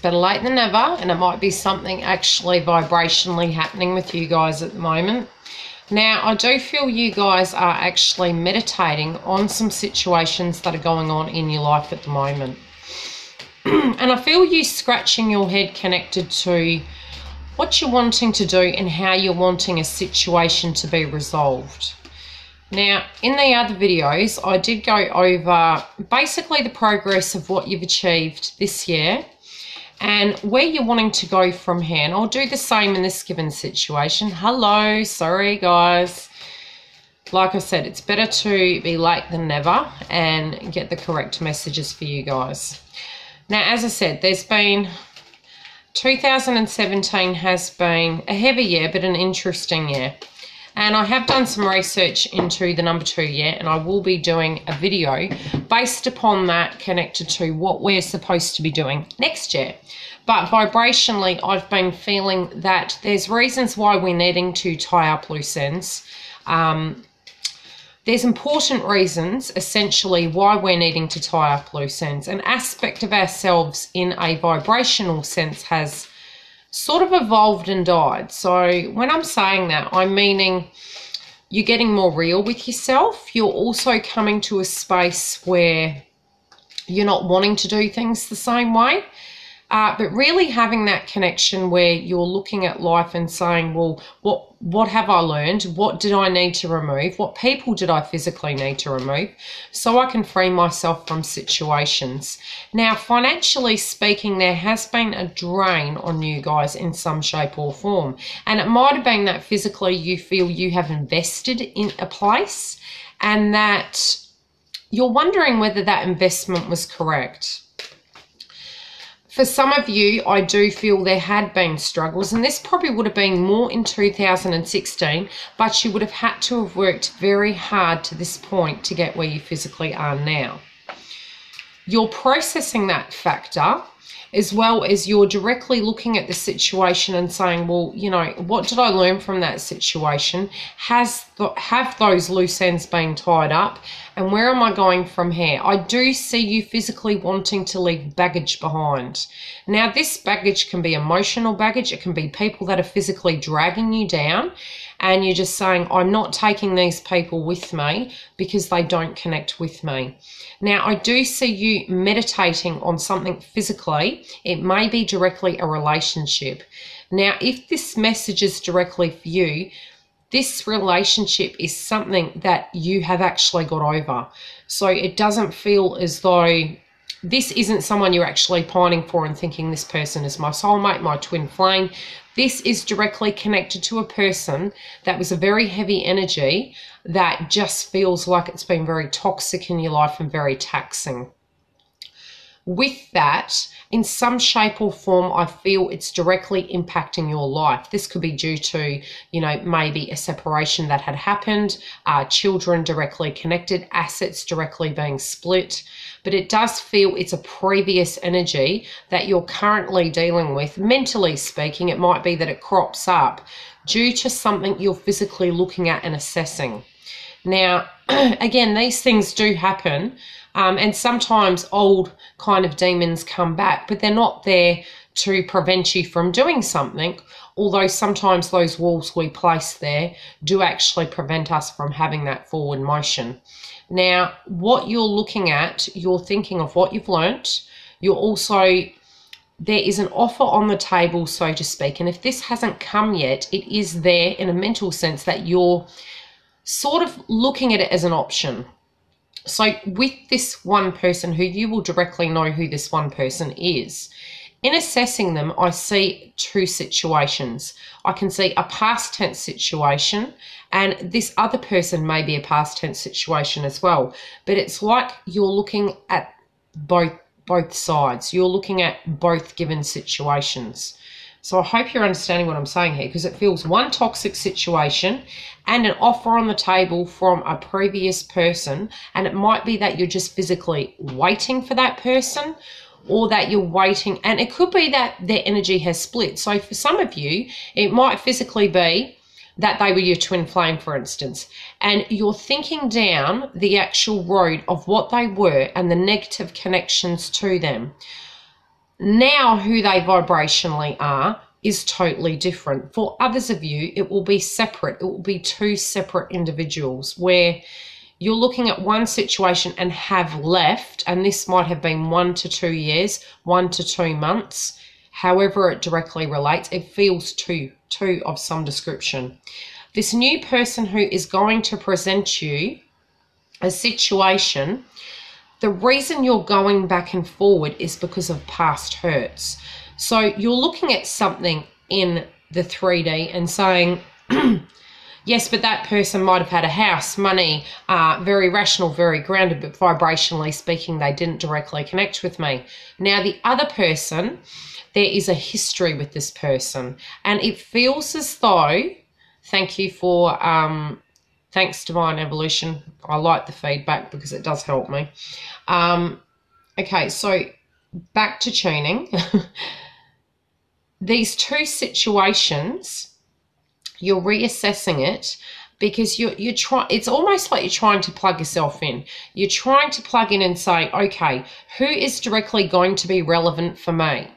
better late than never, and it might be something actually vibrationally happening with you guys at the moment. Now, I do feel you guys are actually meditating on some situations that are going on in your life at the moment. And I feel you scratching your head connected to what you're wanting to do and how you're wanting a situation to be resolved. Now, in the other videos, I did go over basically the progress of what you've achieved this year and where you're wanting to go from here. And I'll do the same in this given situation. Hello, sorry guys. Like I said, it's better to be late than never and get the correct messages for you guys. Now, as I said, 2017 has been a heavy year, but an interesting year. And I have done some research into the number 2 year, and I will be doing a video based upon that connected to what we're supposed to be doing next year. But vibrationally, I've been feeling that there's reasons why we're needing to tie up loose ends. There's important reasons, essentially, why we're needing to tie up loose ends. An aspect of ourselves in a vibrational sense has sort of evolved and died. So when I'm saying that, I'm meaning you're getting more real with yourself. You're also coming to a space where you're not wanting to do things the same way. But really having that connection where you're looking at life and saying, well, what have I learned? What did I need to remove? What people did I physically need to remove so I can free myself from situations? Now, financially speaking, there has been a drain on you guys in some shape or form. And it might have been that physically you feel you have invested in a place and that you're wondering whether that investment was correct. For some of you, I do feel there had been struggles, and this probably would have been more in 2016, but you would have had to have worked very hard to this point to get where you physically are now. You're processing that factor, as well as you're directly looking at the situation and saying, well, you know, what did I learn from that situation? Have those loose ends been tied up? And where am I going from here? I do see you physically wanting to leave baggage behind. Now, this baggage can be emotional baggage. It can be people that are physically dragging you down. And you're just saying, I'm not taking these people with me because they don't connect with me. Now, I do see you meditating on something physically. It may be directly a relationship. Now, if this message is directly for you, this relationship is something that you have actually got over. So it doesn't feel as though this isn't someone you're actually pining for and thinking this person is my soulmate, my twin flame. This is directly connected to a person that was a very heavy energy that just feels like it's been very toxic in your life and very taxing. With that, in some shape or form, I feel it's directly impacting your life. This could be due to, you know, maybe a separation that had happened, children directly connected, assets directly being split. But it does feel it's a previous energy that you're currently dealing with. Mentally speaking, it might be that it crops up due to something you're physically looking at and assessing. Now, again, these things do happen. And sometimes old kind of demons come back, but they're not there to prevent you from doing something, although sometimes those walls we place there do actually prevent us from having that forward motion. Now, what you're looking at, you're thinking of what you've learnt. You're also, there is an offer on the table, so to speak, and if this hasn't come yet, it is there in a mental sense that you're sort of looking at it as an option. So with this one person, who you will directly know who this one person is, in assessing them, I see two situations. I can see a past tense situation, and this other person may be a past tense situation as well. But it's like you're looking at both sides. You're looking at both given situations. So I hope you're understanding what I'm saying here, because it feels one toxic situation and an offer on the table from a previous person. And it might be that you're just physically waiting for that person, or that you're waiting, and it could be that their energy has split. So for some of you, it might physically be that they were your twin flame, for instance, and you're thinking down the actual road of what they were and the negative connections to them. Now who they vibrationally are is totally different. For others of you, it will be separate. It will be two separate individuals where you're looking at one situation and have left, and this might have been 1 to 2 years, 1 to 2 months, however it directly relates. It feels two of some description. This new person who is going to present you a situation, the reason you're going back and forward is because of past hurts. So you're looking at something in the 3D and saying, yes, but that person might have had a house, money, very rational, very grounded, but vibrationally speaking, they didn't directly connect with me. Now, the other person, there is a history with this person, and it feels as though, thank you for, thanks Divine Evolution. I like the feedback because it does help me. Okay, so back to tuning. These two situations, you're reassessing it because you're trying. It's almost like you're trying to plug yourself in. You're trying to plug in and say, okay, who is directly going to be relevant for me?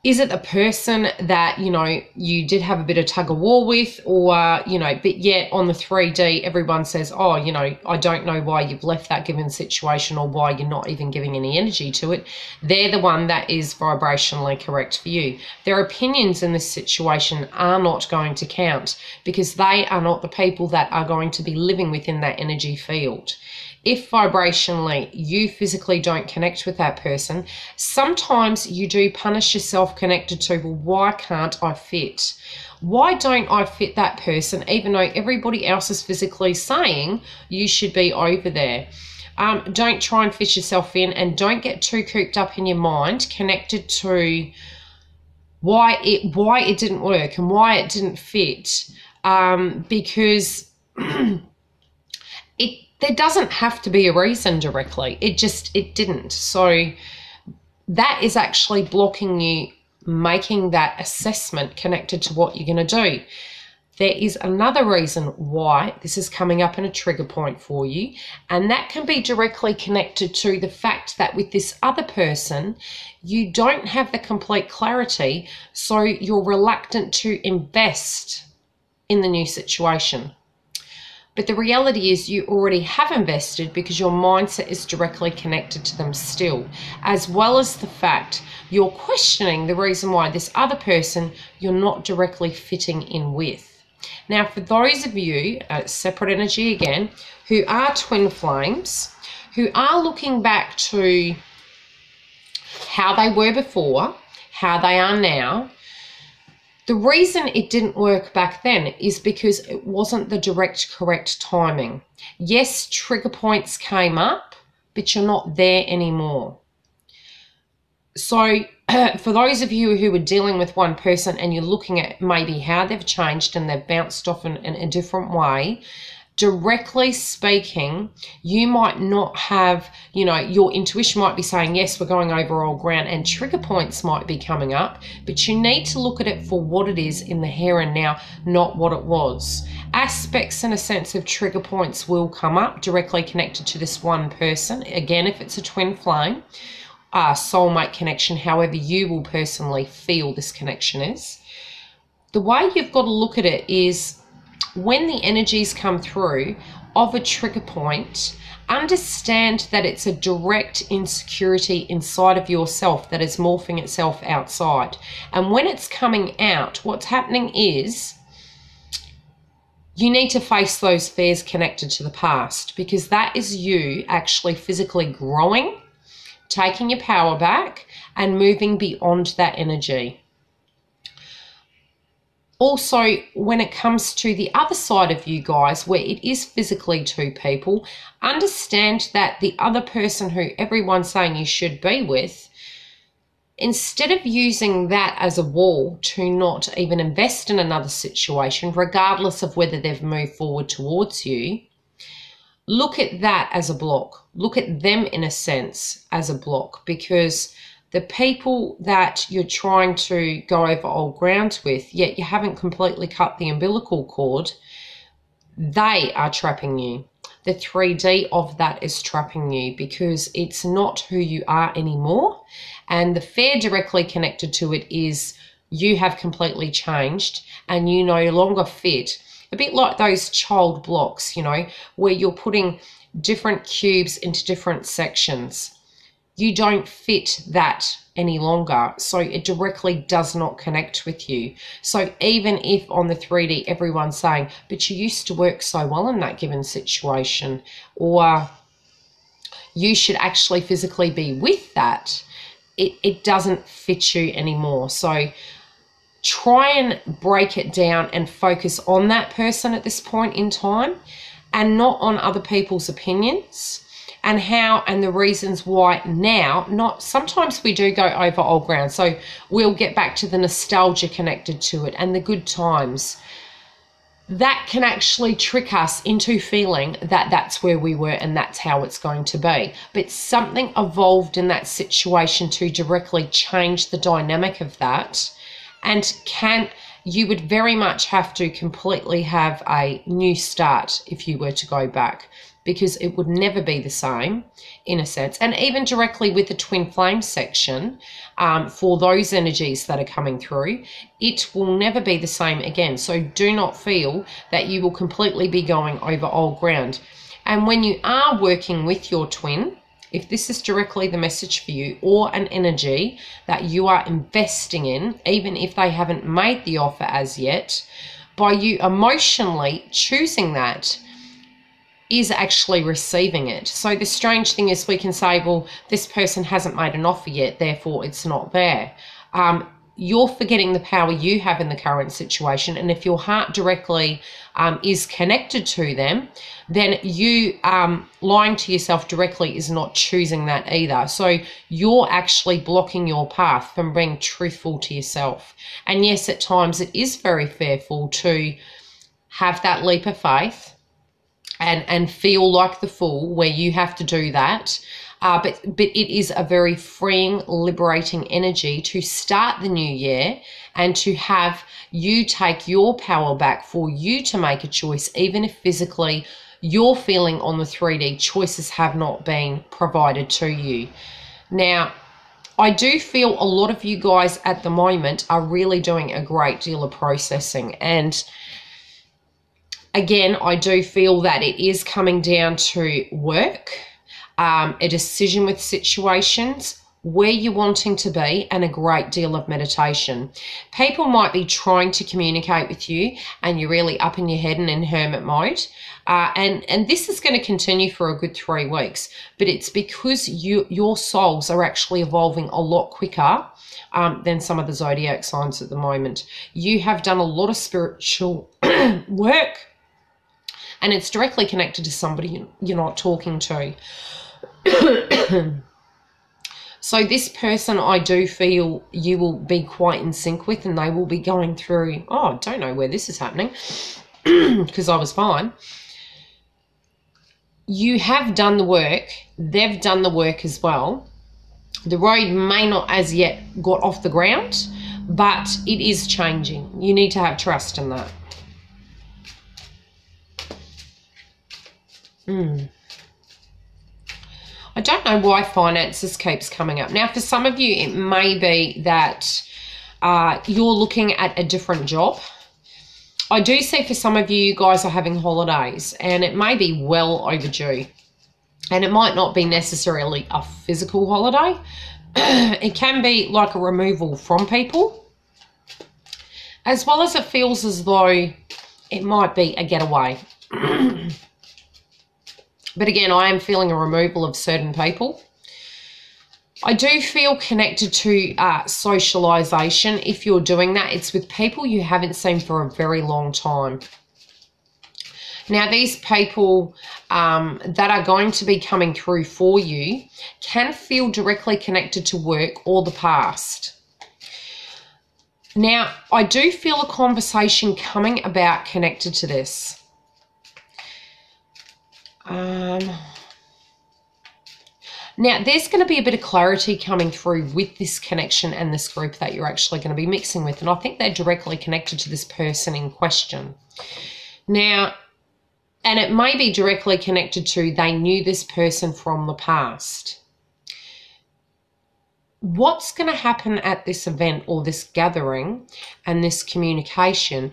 Is it the person that, you know, you did have a bit of tug of war with, or, you know, but yet on the 3D, everyone says, oh, you know, I don't know why you've left that given situation or why you're not even giving any energy to it. They're the one that is vibrationally correct for you. Their opinions in this situation are not going to count because they are not the people that are going to be living within that energy field. If vibrationally you physically don't connect with that person, sometimes you do punish yourself connected to, well, why can't I fit? Why don't I fit that person even though everybody else is physically saying you should be over there? Don't try and fit yourself in, and don't get too cooped up in your mind connected to why it didn't work and why it didn't fit, because there doesn't have to be a reason directly. It didn't. So that is actually blocking you making that assessment connected to what you're going to do. There is another reason why this is coming up in a trigger point for you, and that can be directly connected to the fact that with this other person, you don't have the complete clarity, so you're reluctant to invest in the new situation. But the reality is you already have invested because your mindset is directly connected to them still, as well as the fact you're questioning the reason why this other person you're not directly fitting in with. Now, for those of you, separate energy again, who are twin flames, who are looking back to how they were before, how they are now, the reason it didn't work back then is because it wasn't the direct, correct timing. Yes, trigger points came up, but you're not there anymore. So for those of you who are dealing with one person and you're looking at maybe how they've changed and they've bounced off in a different way, directly speaking, you might not have, you know, your intuition might be saying, yes, we're going over old ground, and trigger points might be coming up, but you need to look at it for what it is in the here and now, not what it was. Aspects and a sense of trigger points will come up directly connected to this one person. Again, if it's a twin flame, soulmate connection, however you will personally feel this connection is. The way you've got to look at it is, when the energies come through of a trigger point, understand that it's a direct insecurity inside of yourself that is morphing itself outside. And when it's coming out, what's happening is you need to face those fears connected to the past, because that is you actually physically growing, taking your power back and moving beyond that energy. Also, when it comes to the other side of you guys, where it is physically two people, understand that the other person who everyone's saying you should be with, instead of using that as a wall to not even invest in another situation, regardless of whether they've moved forward towards you, look at that as a block. Look at them, in a sense, as a block, because the people that you're trying to go over old ground with, yet you haven't completely cut the umbilical cord, they are trapping you. the 3D of that is trapping you, because it's not who you are anymore. And the fear directly connected to it is you have completely changed and you no longer fit. A bit like those child blocks, you know, where you're putting different cubes into different sections. You don't fit that any longer, so it directly does not connect with you. So even if on the 3D everyone's saying, but you used to work so well in that given situation, or you should actually physically be with that, it doesn't fit you anymore. So try and break it down and focus on that person at this point in time, and not on other people's opinions and how and the reasons why now. Not sometimes we do go over old ground, so we'll get back to the nostalgia connected to it and the good times. That can actually trick us into feeling that that's where we were and that's how it's going to be. But something evolved in that situation to directly change the dynamic of that. And you would very much have to completely have a new start if you were to go back, because it would never be the same in a sense. And even directly with the twin flame section, for those energies that are coming through, it will never be the same again. So do not feel that you will completely be going over old ground. And when you are working with your twin, if this is directly the message for you, or an energy that you are investing in, even if they haven't made the offer as yet, by you emotionally choosing that, is actually receiving it. So the strange thing is we can say, well, this person hasn't made an offer yet, therefore it's not there. You're forgetting the power you have in the current situation. And if your heart directly is connected to them, then you lying to yourself directly is not choosing that either. So you're actually blocking your path from being truthful to yourself. And yes, at times it is very fearful to have that leap of faith and feel like the fool where you have to do that. But it is a very freeing, liberating energy to start the new year and to have you take your power back for you to make a choice, even if physically you're feeling on the 3D choices have not been provided to you. Now, I do feel a lot of you guys at the moment are really doing a great deal of processing. And again, I do feel that it is coming down to work, a decision with situations, where you're wanting to be, and a great deal of meditation. People might be trying to communicate with you and you're really up in your head and in hermit mode. And this is going to continue for a good 3 weeks, but it's because your souls are actually evolving a lot quicker than some of the zodiac signs at the moment. You have done a lot of spiritual work, and it's directly connected to somebody you're not talking to. So this person, I do feel you will be quite in sync with, and they will be going through, oh, I don't know where this is happening, because I was fine. You have done the work. They've done the work as well. The road may not as yet got off the ground, but it is changing. You need to have trust in that. I don't know why finances keeps coming up. Now, for some of you, it may be that you're looking at a different job. I do see for some of you, you guys are having holidays, and it may be well overdue. And it might not be necessarily a physical holiday. It can be like a removal from people, as well as it feels as though it might be a getaway. But again, I am feeling a removal of certain people. I do feel connected to socialization. If you're doing that, it's with people you haven't seen for a very long time. Now, these people that are going to be coming through for you can feel directly connected to work or the past. Now, I do feel a conversation coming about connected to this. Now, there's going to be a bit of clarity coming through with this connection and this group that you're actually going to be mixing with. And I think they're directly connected to this person in question. Now, And it may be directly connected to they knew this person from the past. What's going to happen at this event or this gathering and this communication,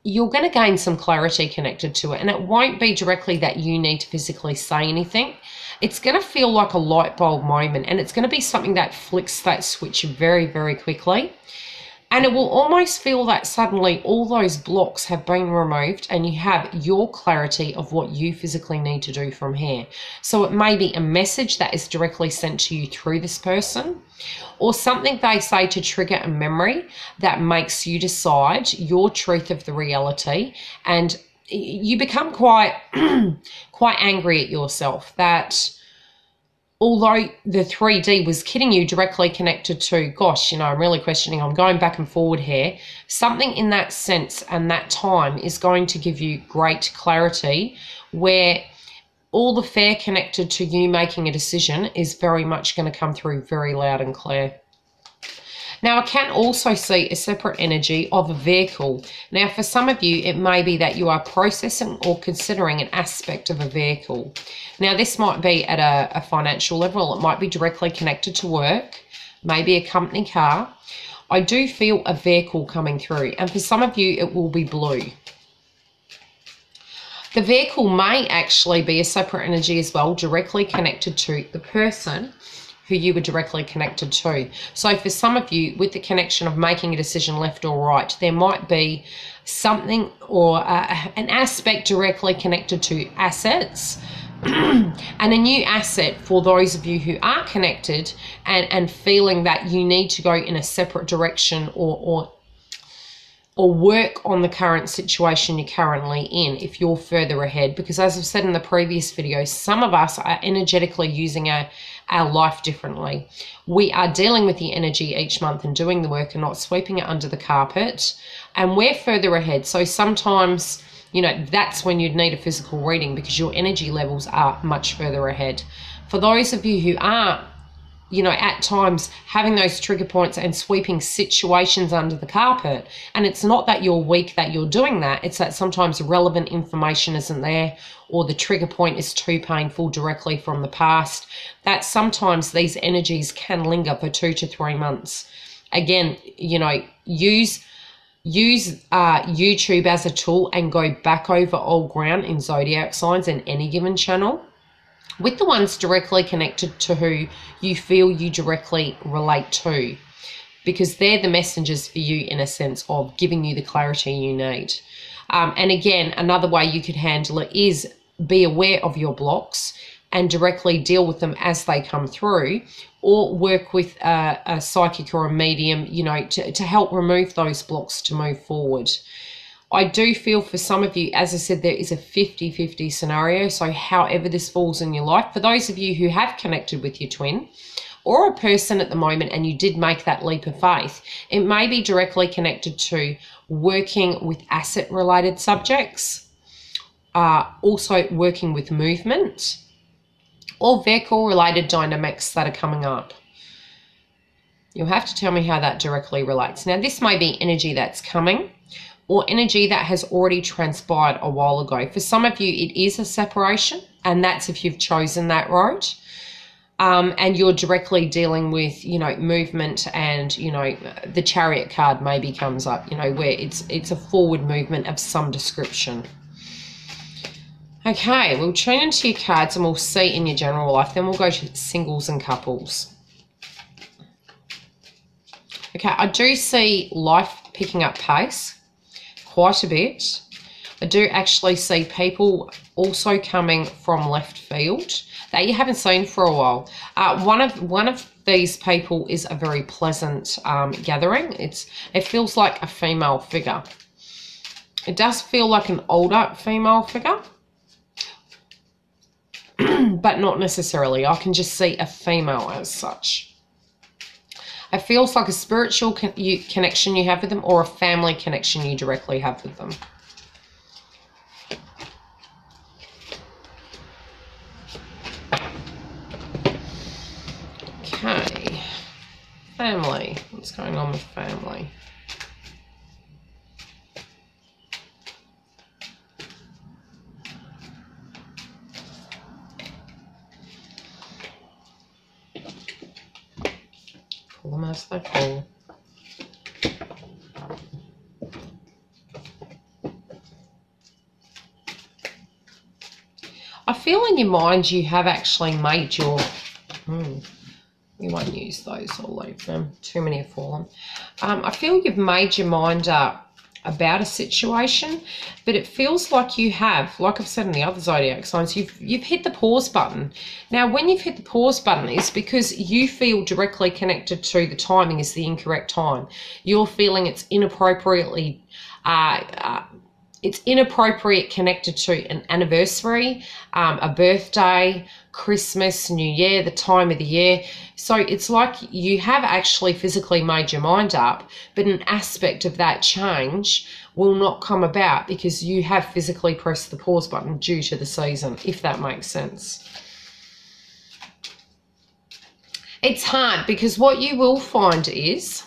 you're going to gain some clarity connected to it. And it won't be directly that you need to physically say anything. It's going to feel like a light bulb moment, and it's going to be something that flicks that switch very, very quickly. And it will almost feel that suddenly all those blocks have been removed and you have your clarity of what you physically need to do from here. So it may be a message that is directly sent to you through this person, or something they say to trigger a memory that makes you decide your truth of the reality, and you become quite quite angry at yourself that although the 3D was kidding you, directly connected to, gosh, you know, I'm really questioning, I'm going back and forward here. Something in that sense and that time is going to give you great clarity, where all the fear connected to you making a decision is very much going to come through very loud and clear. Now, I can also see a separate energy of a vehicle. Now, for some of you, it may be that you are processing or considering an aspect of a vehicle. Now, this might be at a financial level. It might be directly connected to work, maybe a company car. I do feel a vehicle coming through, and for some of you, it will be blue. The vehicle may actually be a separate energy as well, directly connected to the person who you were directly connected to. So for some of you, with the connection of making a decision left or right, there might be something or an aspect directly connected to assets, and a new asset for those of you who are connected and feeling that you need to go in a separate direction or work on the current situation you're currently in if you're further ahead. Because as I've said in the previous video, some of us are energetically using our life differently. We are dealing with the energy each month and doing the work and not sweeping it under the carpet, and we're further ahead. So sometimes, you know, that's when you'd need a physical reading, because your energy levels are much further ahead. For those of you who are, you know, at times having those trigger points and sweeping situations under the carpet, and it's not that you're weak that you're doing that, it's that sometimes relevant information isn't there, or the trigger point is too painful directly from the past, that sometimes these energies can linger for 2 to 3 months. Again, you know, use YouTube as a tool and go back over old ground in zodiac signs in any given channel, with the ones directly connected to who you feel you directly relate to, because they're the messengers for you in a sense of giving you the clarity you need. And again, another way you could handle it is be aware of your blocks and directly deal with them as they come through, or work with a psychic or a medium, you know, to help remove those blocks to move forward. I do feel for some of you, as I said, there is a 50-50 scenario. So however this falls in your life, for those of you who have connected with your twin or a person at the moment and you did make that leap of faith, it may be directly connected to working with asset related subjects, also working with movement or vehicle related dynamics that are coming up. You'll have to tell me how that directly relates. Now, this may be energy that's coming, or energy that has already transpired a while ago. For some of you, it is a separation, and that's if you've chosen that road. And you're directly dealing with, you know, movement, and, you know, the Chariot card maybe comes up, you know, where it's a forward movement of some description. Okay, we'll tune into your cards and we'll see in your general life. Then we'll go to singles and couples. Okay, I do see life picking up pace quite a bit. I do actually see people also coming from left field that you haven't seen for a while. One of these people is a very pleasant gathering. It feels like a female figure. It does feel like an older female figure, but not necessarily. I can just see a female as such. It feels like a spiritual connection you have with them, or a family connection you directly have with them. Okay. Family. What's going on with family? the Fool. I feel in your mind you have actually made your... we won't use those, I'll leave them. Too many have fallen. I feel you've made your mind up about a situation, but it feels like you have, like I've said in the other zodiac signs, you've hit the pause button. Now, when you've hit the pause button, it's because you feel directly connected to the timing is the incorrect time. You're feeling it's inappropriately connected to an anniversary, a birthday, Christmas, New Year, the time of the year. So it's like you have actually physically made your mind up, but an aspect of that change will not come about because you have physically pressed the pause button due to the season, if that makes sense. It's hard because what you will find is,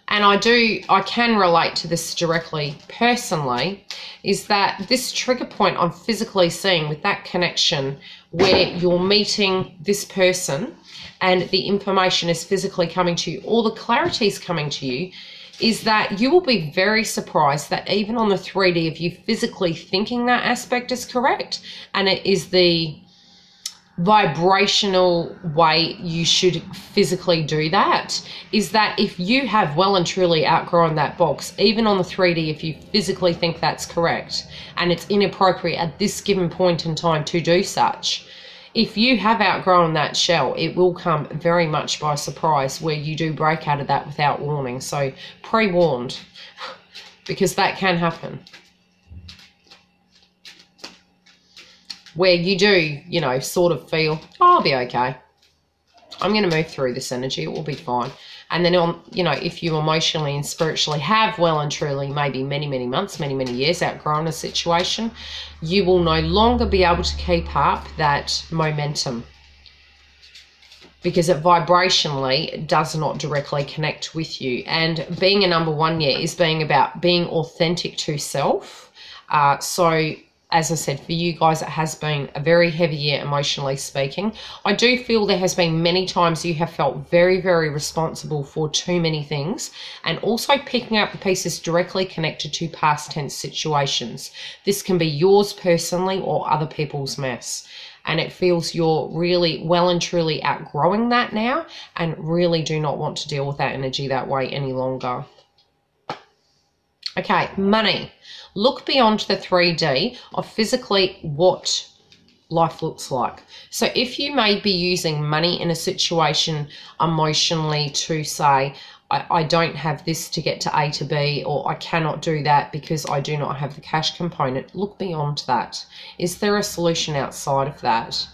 and I can relate to this directly personally, is that this trigger point I'm physically seeing with that connection where you're meeting this person and the information is physically coming to you, all the clarity is coming to you, is that you will be very surprised that even on the 3D of you physically thinking that aspect is correct, and it is the vibrational way you should physically do that, is that if you have well and truly outgrown that box, even on the 3D, if you physically think that's correct and it's inappropriate at this given point in time to do such, if you have outgrown that shell, it will come very much by surprise where you do break out of that without warning. So pre-warned, because that can happen. Where you do, you know, sort of feel, oh, I'll be okay. I'm going to move through this energy. It will be fine. And then, on, you know, if you emotionally and spiritually have well and truly maybe many, many months, many, many years outgrown a situation, you will no longer be able to keep up that momentum because it vibrationally does not directly connect with you. And being a number 1 year is being about being authentic to self. So as I said, for you guys, it has been a very heavy year emotionally speaking. I do feel there has been many times you have felt very, very responsible for too many things, and also picking up the pieces directly connected to past tense situations. This can be yours personally or other people's mess. And it feels you're really well and truly outgrowing that now and really do not want to deal with that energy that way any longer. Okay, money. Look beyond the 3D of physically what life looks like. So if you may be using money in a situation emotionally to say, I don't have this to get to A to B, or I cannot do that because I do not have the cash component, look beyond that. Is there a solution outside of that?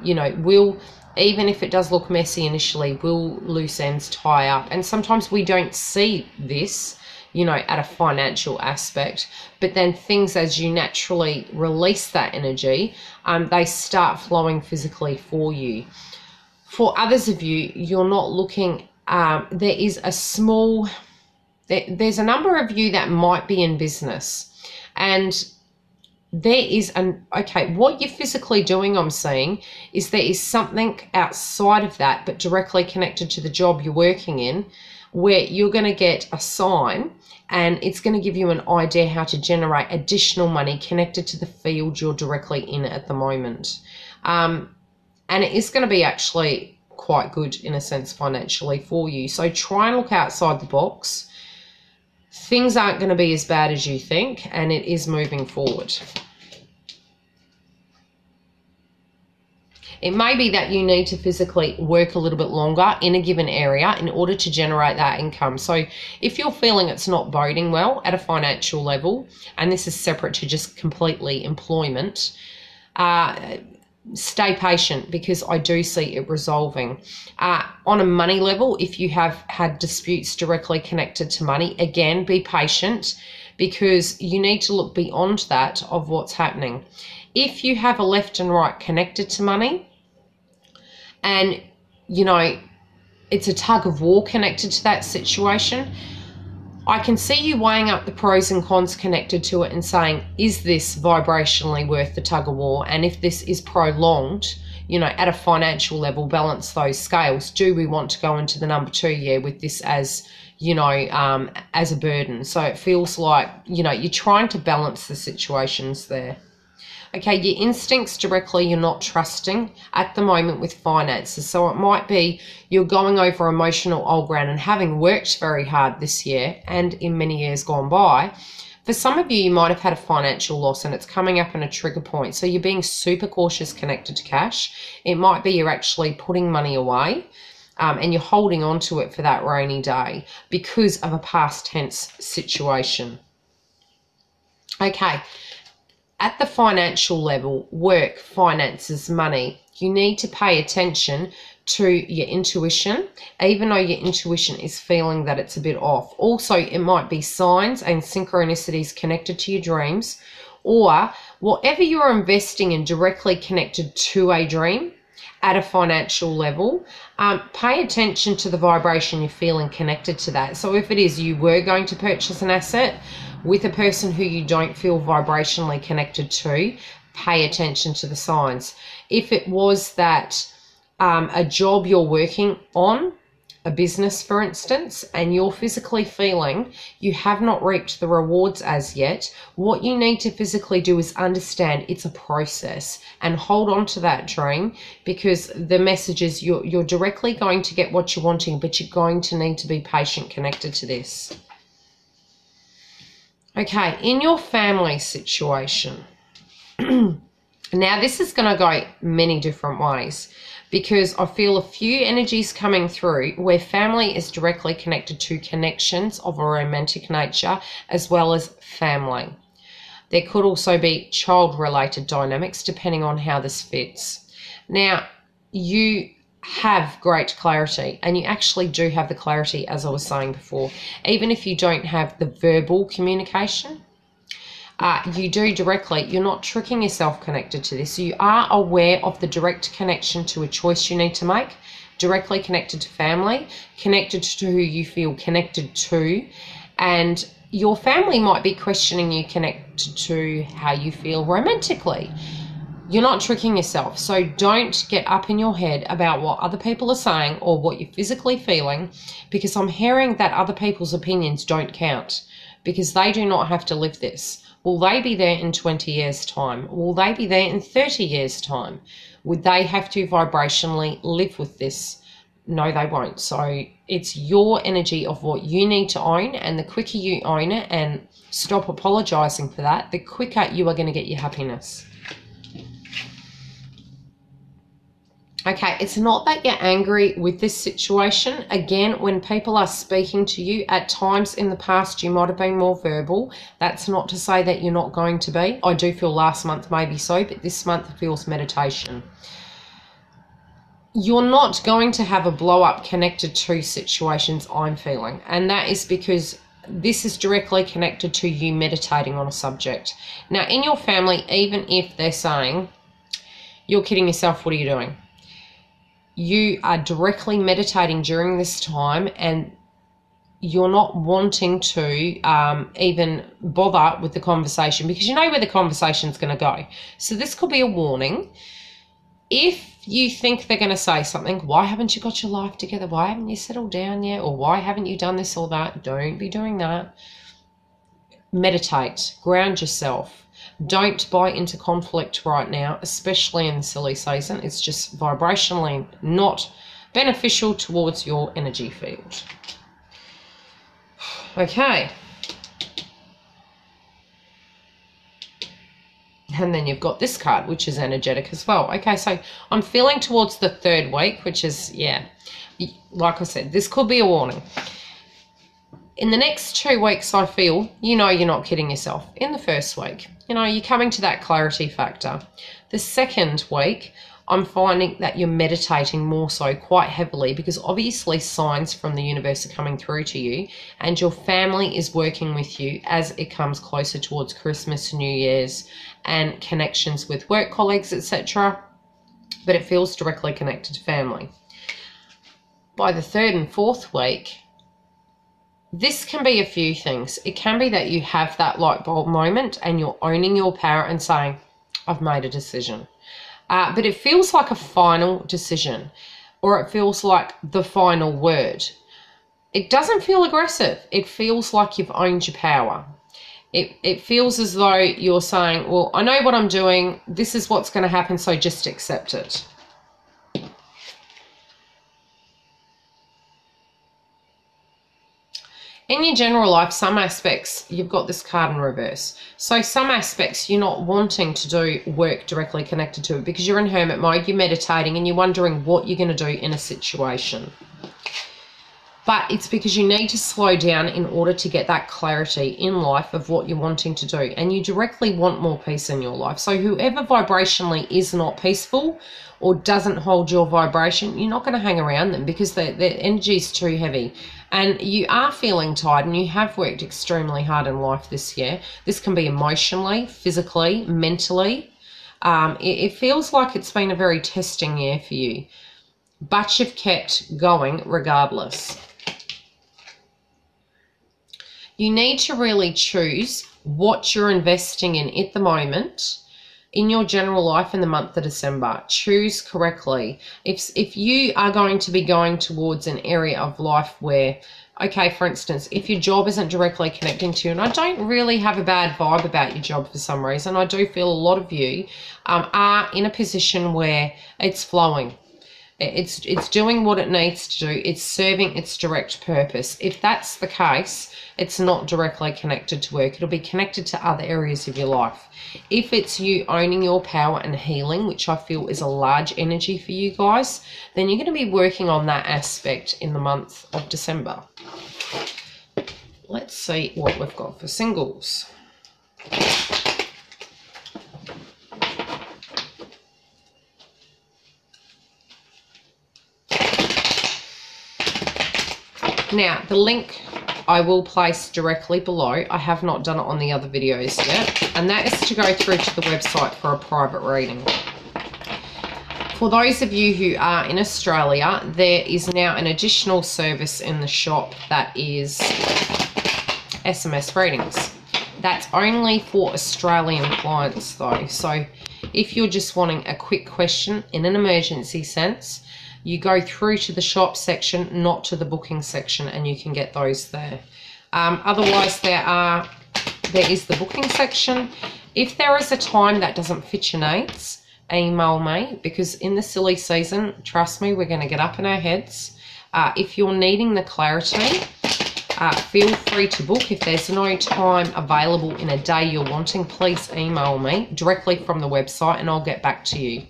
You know, even if it does look messy initially, will loose ends tie up? And sometimes we don't see this, you know, at a financial aspect, but then things, as you naturally release that energy, they start flowing physically for you. For others of you, you're not looking, there is a small, there's a number of you that might be in business, and there is okay, what you're physically doing, I'm seeing, is there is something outside of that, but directly connected to the job you're working in, where you're going to get a sign and it's going to give you an idea how to generate additional money connected to the field you're directly in at the moment. And it is going to be actually quite good in a sense financially for you. So try and look outside the box. Things aren't going to be as bad as you think, and it is moving forward. It may be that you need to physically work a little bit longer in a given area in order to generate that income. So if you're feeling it's not boding well at a financial level, and this is separate to just completely employment, stay patient, because I do see it resolving. On a money level, if you have had disputes directly connected to money, again, be patient, because you need to look beyond that of what's happening. If you have a left and right connected to money, and, you know, it's a tug of war connected to that situation, I can see you weighing up the pros and cons connected to it and saying, is this vibrationally worth the tug of war? And if this is prolonged, you know, at a financial level, balance those scales. Do we want to go into the number 2 year with this as, you know, as a burden? So it feels like, you know, you're trying to balance the situations there. Okay, your instincts directly, you're not trusting at the moment with finances. So it might be you're going over emotional old ground, and having worked very hard this year and in many years gone by, for some of you, you might have had a financial loss and it's coming up in a trigger point. So you're being super cautious connected to cash. It might be you're actually putting money away and you're holding on to it for that rainy day because of a past tense situation. Okay. At the financial level, work, finances, money, you need to pay attention to your intuition, even though your intuition is feeling that it's a bit off. Also, it might be signs and synchronicities connected to your dreams, or whatever you're investing in directly connected to a dream at a financial level. Pay attention to the vibration you're feeling connected to that. So if it is you were going to purchase an asset with a person who you don't feel vibrationally connected to, pay attention to the signs. If it was that a job you're working on, a business for instance, and you're physically feeling you have not reaped the rewards as yet, what you need to physically do is understand it's a process and hold on to that dream, because the message is you're directly going to get what you're wanting, but you're going to need to be patient connected to this. Okay, in your family situation, now this is going to go many different ways, because I feel a few energies coming through where family is directly connected to connections of a romantic nature as well as family. There could also be child-related dynamics depending on how this fits. Now, you have great clarity, and you actually do have the clarity, as I was saying before. Even if you don't have the verbal communication, you do directly. You're not tricking yourself connected to this. You are aware of the direct connection to a choice you need to make, directly connected to family, connected to who you feel connected to, and your family might be questioning you connected to how you feel romantically. You're not tricking yourself, so don't get up in your head about what other people are saying or what you're physically feeling, because I'm hearing that other people's opinions don't count, because they do not have to live this. Will they be there in 20 years' time? Will they be there in 30 years' time? Would they have to vibrationally live with this? No, they won't. So it's your energy of what you need to own, and the quicker you own it and stop apologizing for that, the quicker you are going to get your happiness. Okay, it's not that you're angry with this situation. Again, when people are speaking to you, at times in the past you might have been more verbal. That's not to say that you're not going to be. I do feel last month maybe so, but this month feels meditation. You're not going to have a blow up connected to situations, I'm feeling, and that is because this is directly connected to you meditating on a subject. Now, in your family, even if they're saying, you're kidding yourself, what are you doing? You are directly meditating during this time, and you're not wanting to even bother with the conversation because you know where the conversation's going to go. So this could be a warning. If you think they're going to say something, why haven't you got your life together? Why haven't you settled down yet? Or why haven't you done this or that? Don't be doing that. Meditate, ground yourself. Don't buy into conflict right now, especially in the silly season. It's just vibrationally not beneficial towards your energy field. Okay. And then you've got this card, which is energetic as well. Okay, so I'm feeling towards the third week, which is, yeah, like I said, this could be a warning. In the next 2 weeks, I feel, you know, you're not kidding yourself. In the first week, you know, you're coming to that clarity factor. The second week, I'm finding that you're meditating more so quite heavily, because obviously signs from the universe are coming through to you, and your family is working with you as it comes closer towards Christmas, New Year's, and connections with work colleagues, etc. But it feels directly connected to family. By the third and fourth week, this can be a few things. It can be that you have that light bulb moment and you're owning your power and saying, I've made a decision. But it feels like a final decision, or it feels like the final word. It doesn't feel aggressive. It feels like you've owned your power. It feels as though you're saying, well, I know what I'm doing. This is what's going to happen, so just accept it. In your general life, some aspects, you've got this card in reverse. So some aspects you're not wanting to do work directly connected to it because you're in hermit mode, you're meditating, and you're wondering what you're going to do in a situation. But it's because you need to slow down in order to get that clarity in life of what you're wanting to do. And you directly want more peace in your life. So whoever vibrationally is not peaceful or doesn't hold your vibration, you're not going to hang around them because their energy is too heavy. And you are feeling tired, and you have worked extremely hard in life this year. This can be emotionally, physically, mentally. It feels like it's been a very testing year for you. But you've kept going regardless. You need to really choose what you're investing in at the moment in your general life in the month of December. Choose correctly. If you are going to be going towards an area of life where, okay, for instance, if your job isn't directly connecting to you, and I don't really have a bad vibe about your job for some reason, I do feel a lot of you are in a position where it's flowing. It's doing what it needs to do. It's serving its direct purpose. If that's the case, it's not directly connected to work. It'll be connected to other areas of your life. If it's you owning your power and healing, which I feel is a large energy for you guys, then you're going to be working on that aspect in the month of December. Let's see what we've got for singles. Now, the link I will place directly below. I have not done it on the other videos yet, and that is to go through to the website for a private reading. For those of you who are in Australia, there is now an additional service in the shop that is SMS readings. That's only for Australian clients though. So if you're just wanting a quick question in an emergency sense, you go through to the shop section, not to the booking section, and you can get those there. Otherwise, there is the booking section. If there is a time that doesn't fit your needs, email me, because in the silly season, trust me, we're going to get up in our heads. If you're needing the clarity, feel free to book. If there's no time available in a day you're wanting, please email me directly from the website and I'll get back to you.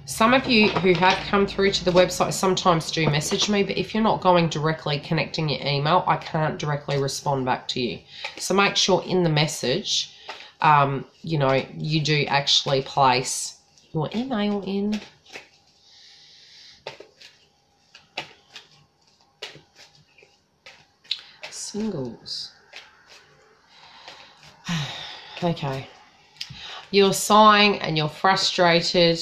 Some of you who have come through to the website sometimes do message me, but if you're not going directly connecting your email, I can't directly respond back to you. So make sure in the message, you know, you do actually place your email in. Singles. Okay. You're sighing and you're frustrated.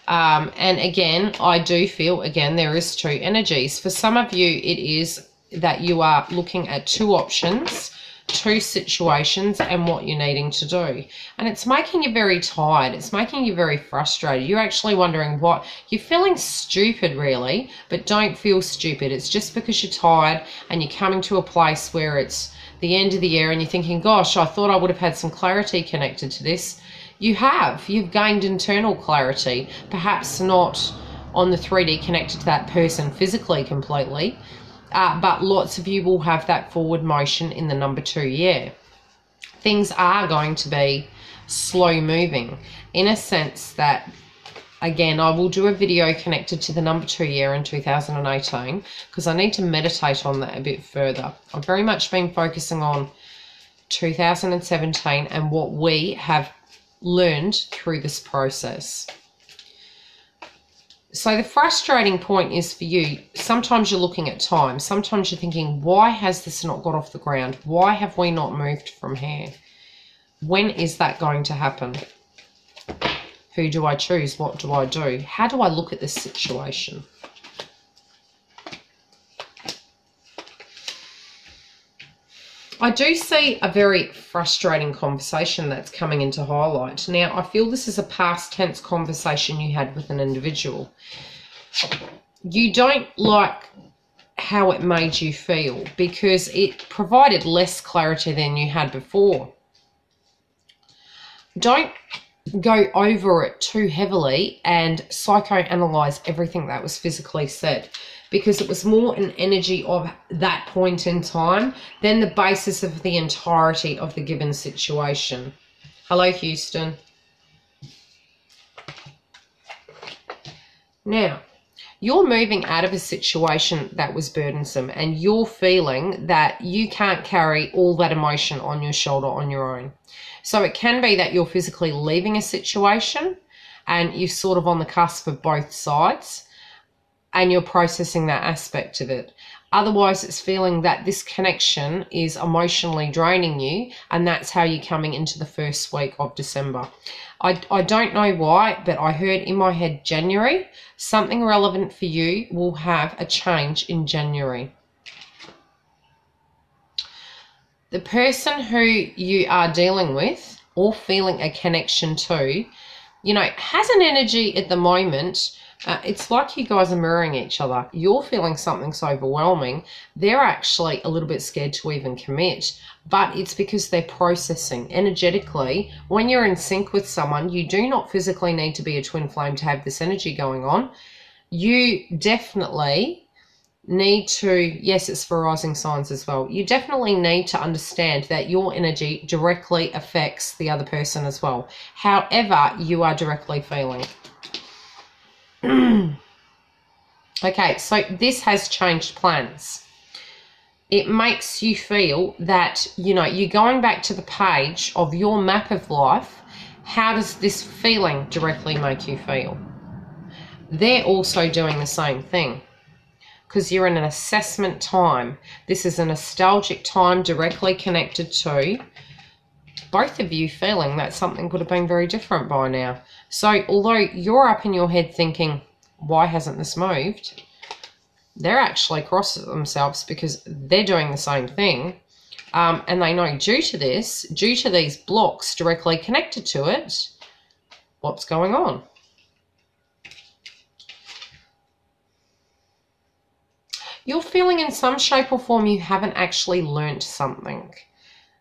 And again, I do feel, again, there is two energies. For some of you, it is that you are looking at two options, two situations, and what you're needing to do. And it's making you very tired. It's making you very frustrated. You're actually wondering what, you're feeling stupid really, but don't feel stupid. It's just because you're tired and you're coming to a place where it's the end of the year and you're thinking, gosh, I thought I would have had some clarity connected to this. You've gained internal clarity, perhaps not on the 3D connected to that person physically completely, but lots of you will have that forward motion in the number 2 year. Things are going to be slow moving in a sense that, again, I will do a video connected to the number 2 year in 2018 because I need to meditate on that a bit further. I've very much been focusing on 2017 and what we have learned through this process. So the frustrating point is for you, sometimes you're looking at time, sometimes you're thinking, why has this not got off the ground? Why have we not moved from here? When is that going to happen? Who do I choose? What do I do? How do I look at this situation? I do see a very frustrating conversation that's coming into highlight. Now, I feel this is a past tense conversation you had with an individual. You don't like how it made you feel because it provided less clarity than you had before. Don't go over it too heavily and psychoanalyze everything that was physically said, because it was more an energy of that point in time than the basis of the entirety of the given situation. Hello, Houston. Now, you're moving out of a situation that was burdensome and you're feeling that you can't carry all that emotion on your shoulder on your own. So it can be that you're physically leaving a situation and you're sort of on the cusp of both sides and you're processing that aspect of it. Otherwise, it's feeling that this connection is emotionally draining you, and that's how you're coming into the first week of December. I don't know why, but I heard in my head January. Something relevant for you will have a change in January. The person who you are dealing with or feeling a connection to, has an energy at the moment. It's like you guys are mirroring each other. You're feeling something so overwhelming. They're actually a little bit scared to even commit, but it's because they're processing energetically. When you're in sync with someone, you do not physically need to be a twin flame to have this energy going on. You definitely need to, yes, it's for rising signs as well. You definitely need to understand that your energy directly affects the other person as well. However, you are directly feeling. Okay, so this has changed plans. It makes you feel that, you're going back to the page of your map of life. How does this feeling directly make you feel? They're also doing the same thing because you're in an assessment time. This is a nostalgic time directly connected to both of you feeling that something could have been very different by now. So although you're up in your head thinking, why hasn't this moved? They're actually cross themselves because they're doing the same thing. And they know due to these blocks directly connected to it, what's going on. You're feeling in some shape or form you haven't actually learnt something.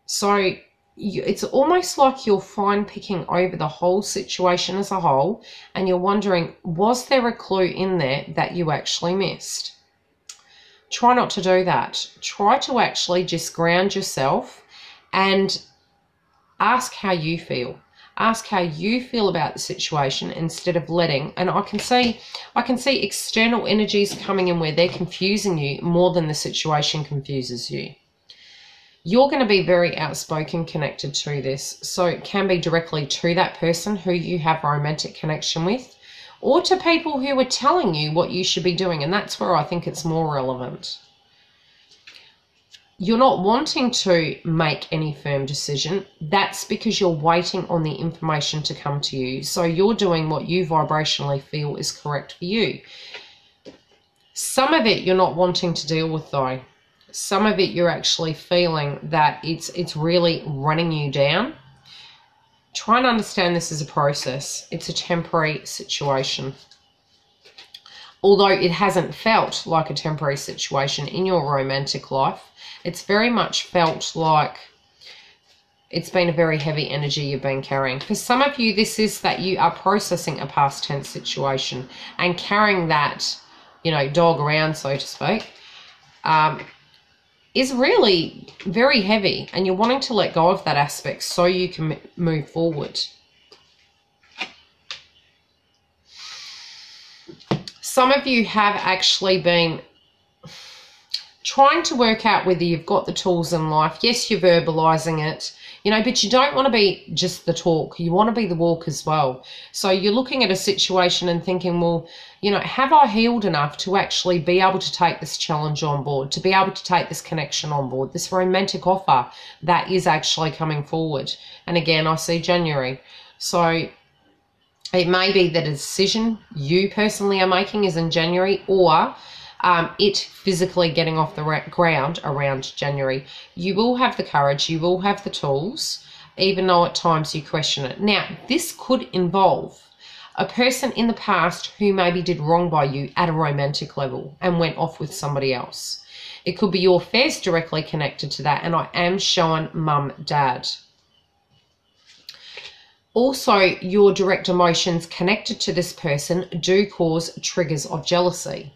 So it's almost like you're fine picking over the whole situation as a whole, and you're wondering, was there a clue in there that you actually missed? Try not to do that. Try to actually just ground yourself and ask how you feel. Ask how you feel about the situation instead of letting, and I can see external energies coming in where they're confusing you more than the situation confuses you. You're going to be very outspoken connected to this, so it can be directly to that person who you have a romantic connection with, or to people who are telling you what you should be doing, and that's where I think it's more relevant. You're not wanting to make any firm decision. That's because you're waiting on the information to come to you. So you're doing what you vibrationally feel is correct for you. Some of it you're not wanting to deal with though. Some of it you're actually feeling that it's really running you down. Try and understand this as a process. It's a temporary situation. Although it hasn't felt like a temporary situation in your romantic life, it's very much felt like it's been a very heavy energy you've been carrying. For some of you, this is that you are processing a past tense situation and carrying that, dog around, so to speak, is really very heavy, and you're wanting to let go of that aspect so you can move forward. Some of you have actually been trying to work out whether you've got the tools in life. Yes, you're verbalizing it, but you don't want to be just the talk. You want to be the walk as well. So you're looking at a situation and thinking, well, have I healed enough to actually be able to take this challenge on board, to be able to take this connection on board, this romantic offer that is actually coming forward? And again, I see January. So it may be that a decision you personally are making is in January, or it physically getting off the ground around January. You will have the courage, you will have the tools, even though at times you question it. Now, this could involve a person in the past who maybe did wrong by you at a romantic level and went off with somebody else. It could be your affairs directly connected to that, and I am showing mum, dad. Also, your direct emotions connected to this person do cause triggers of jealousy.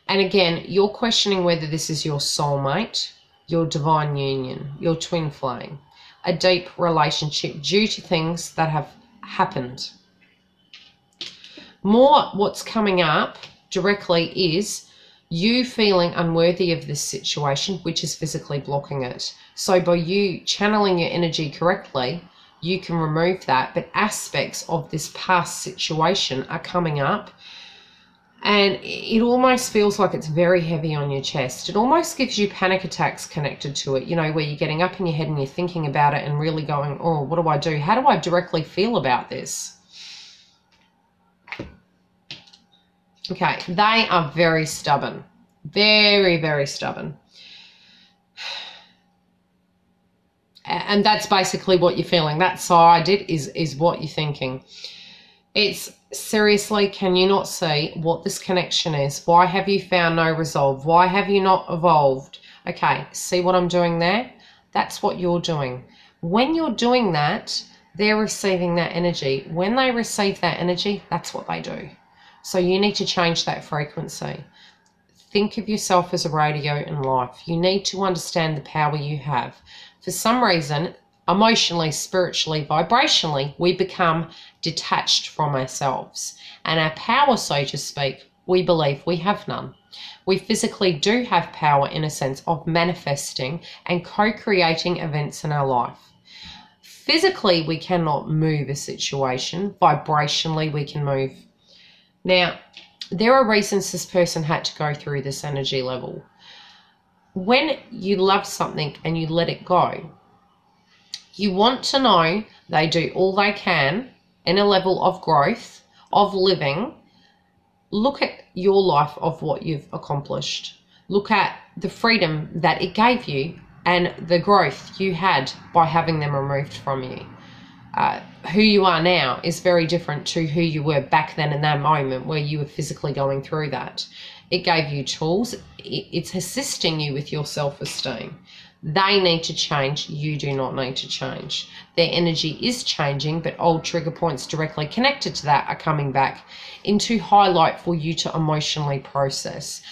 And again, you're questioning whether this is your soulmate, your divine union, your twin flame, a deep relationship due to things that have happened. More what's coming up directly is you feeling unworthy of this situation, which is physically blocking it. So by you channeling your energy correctly, you can remove that, but aspects of this past situation are coming up, and it almost feels like it's very heavy on your chest. It almost gives you panic attacks connected to it, you know, where you're getting up in your head and you're thinking about it and really going, oh, what do I do? How do I directly feel about this? Okay, they are very stubborn, very, very stubborn. And that's basically what you're feeling. That side is what you're thinking. It's seriously, can you not see what this connection is? Why have you found no resolve? Why have you not evolved? Okay, see what I'm doing there? That's what you're doing. When you're doing that, they're receiving that energy. When they receive that energy, that's what they do. So you need to change that frequency. Think of yourself as a radio in life. You need to understand the power you have. For some reason, emotionally, spiritually, vibrationally, we become detached from ourselves. And our power, so to speak, we believe we have none. We physically do have power in a sense of manifesting and co-creating events in our life. Physically, we cannot move a situation. Vibrationally, we can move. Now, there are reasons this person had to go through this energy level. When you love something and you let it go, you want to know they do all they can in a level of growth, of living. Look at your life of what you've accomplished. Look at the freedom that it gave you and the growth you had by having them removed from you. Who you are now is very different to who you were back then in that moment where you were physically going through that. It gave you tools. It's assisting you with your self-esteem. They need to change. You do not need to change. Their energy is changing, but old trigger points directly connected to that are coming back into highlight for you to emotionally process.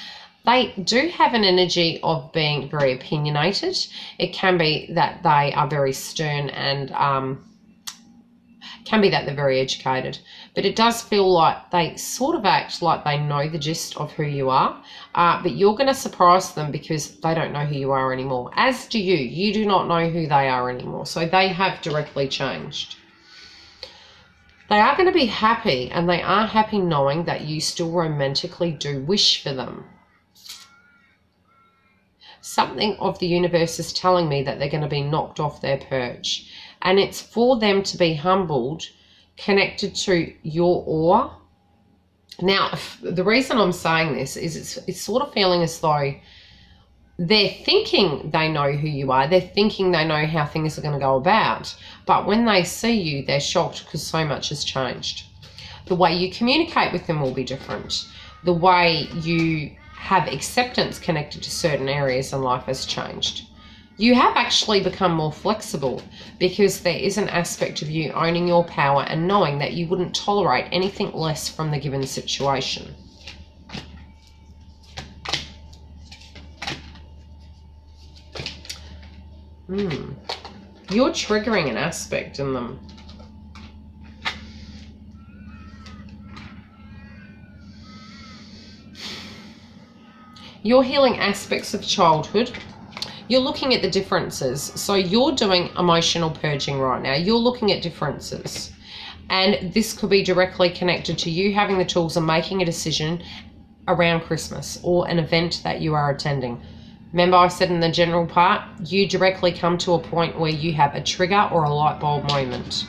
They do have an energy of being very opinionated. It can be that they are very stern and can be that they're very educated, but it does feel like they sort of act like they know the gist of who you are, but you're going to surprise them because they don't know who you are anymore, as do you. You do not know who they are anymore, so they have directly changed. They are going to be happy, and they are happy knowing that you still romantically do wish for them. Something of the universe is telling me that they're going to be knocked off their perch. And it's for them to be humbled, connected to your aura. Now, the reason I'm saying this is it's sort of feeling as though they're thinking they know who you are. They're thinking they know how things are going to go about. But when they see you, they're shocked because so much has changed. The way you communicate with them will be different. The way you have acceptance connected to certain areas in life has changed. You have actually become more flexible because there is an aspect of you owning your power and knowing that you wouldn't tolerate anything less from the given situation. You're triggering an aspect in them. You're healing aspects of childhood. You're looking at the differences. So you're doing emotional purging right now. You're looking at differences. And this could be directly connected to you having the tools and making a decision around Christmas or an event that you are attending. Remember I said in the general part, you directly come to a point where you have a trigger or a light bulb moment.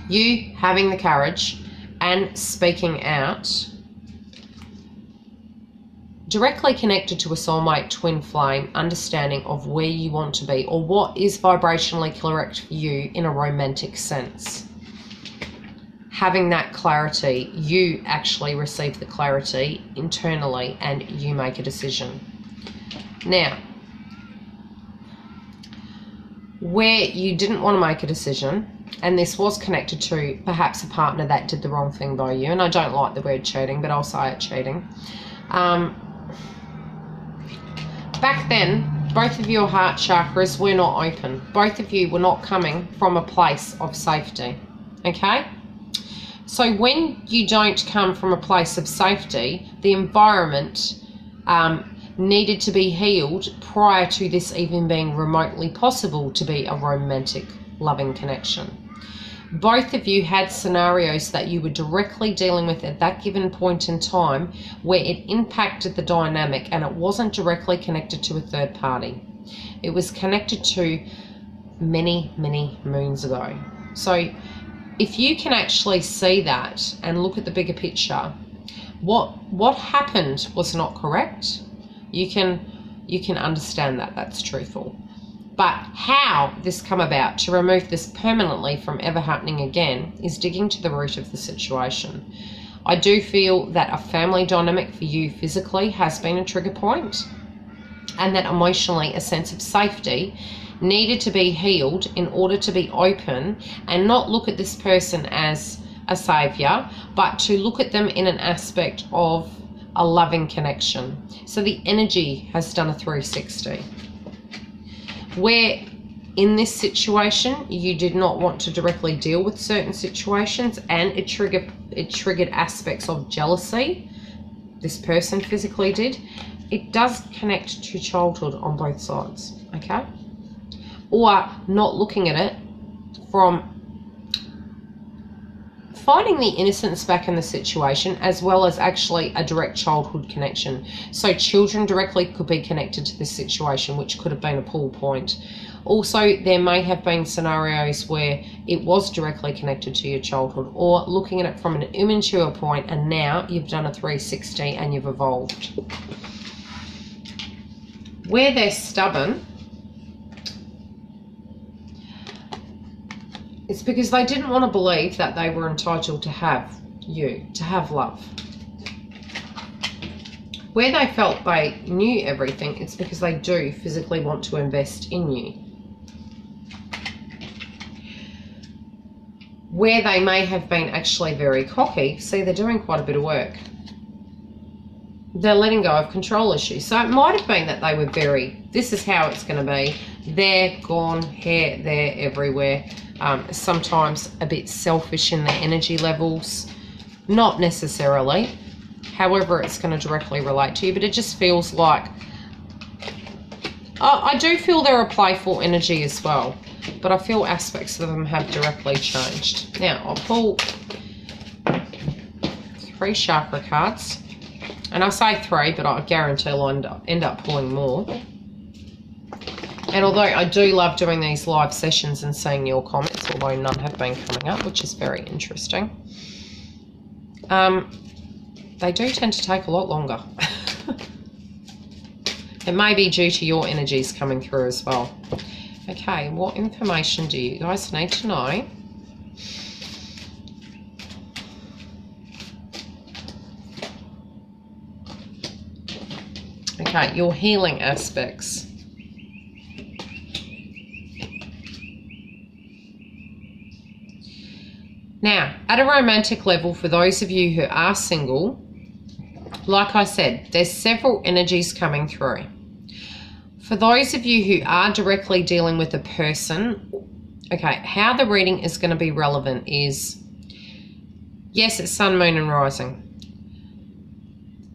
You having the courage and speaking out directly connected to a soulmate, twin flame, understanding of where you want to be or what is vibrationally correct for you in a romantic sense. Having that clarity, you actually receive the clarity internally and you make a decision. Now, where you didn't want to make a decision, and this was connected to perhaps a partner that did the wrong thing by you, and I don't like the word cheating, but I'll say it, cheating. Back then, both of your heart chakras were not open. Both of you were not coming from a place of safety, okay? So when you don't come from a place of safety, the environment needed to be healed prior to this even being remotely possible to be a romantic, loving connection. Both of you had scenarios that you were directly dealing with at that given point in time where it impacted the dynamic, and it wasn't directly connected to a third party. It was connected to many, many moons ago. So if you can actually see that and look at the bigger picture, what happened was not correct. You can understand that that's truthful. But how this come about to remove this permanently from ever happening again is digging to the root of the situation. I do feel that a family dynamic for you physically has been a trigger point, and that emotionally a sense of safety needed to be healed in order to be open and not look at this person as a savior, but to look at them in an aspect of a loving connection. So the energy has done a 360. Where in this situation you did not want to directly deal with certain situations, and it triggered aspects of jealousy, this person physically did, it does connect to childhood on both sides, okay? Or not looking at it from finding the innocence back in the situation, as well as actually a direct childhood connection. So children directly could be connected to this situation, which could have been a pull point. Also, there may have been scenarios where it was directly connected to your childhood, or looking at it from an immature point, and now you've done a 360 and you've evolved. Where they're stubborn, it's because they didn't want to believe that they were entitled to have you, to have love. Where they felt they knew everything, it's because they do physically want to invest in you. Where they may have been actually very cocky, see, they're doing quite a bit of work. They're letting go of control issues. So it might have been that they were very, this is how it's going to be. They're gone, hair, they're everywhere. Sometimes a bit selfish in their energy levels. Not necessarily. However, it's going to directly relate to you, but it just feels like, I do feel they're a playful energy as well, but I feel aspects of them have directly changed. Now, I'll pull 3 chakra cards. And I say 3, but I guarantee I'll end up pulling more. And although I do love doing these live sessions and seeing your comments, although none have been coming up, which is very interesting, they do tend to take a lot longer. It may be due to your energies coming through as well. Okay, what information do you guys need to know? Okay, your healing aspects. Now, at a romantic level, for those of you who are single, like I said, there's several energies coming through. For those of you who are directly dealing with a person, okay, how the reading is going to be relevant is, yes, it's sun, moon, and rising.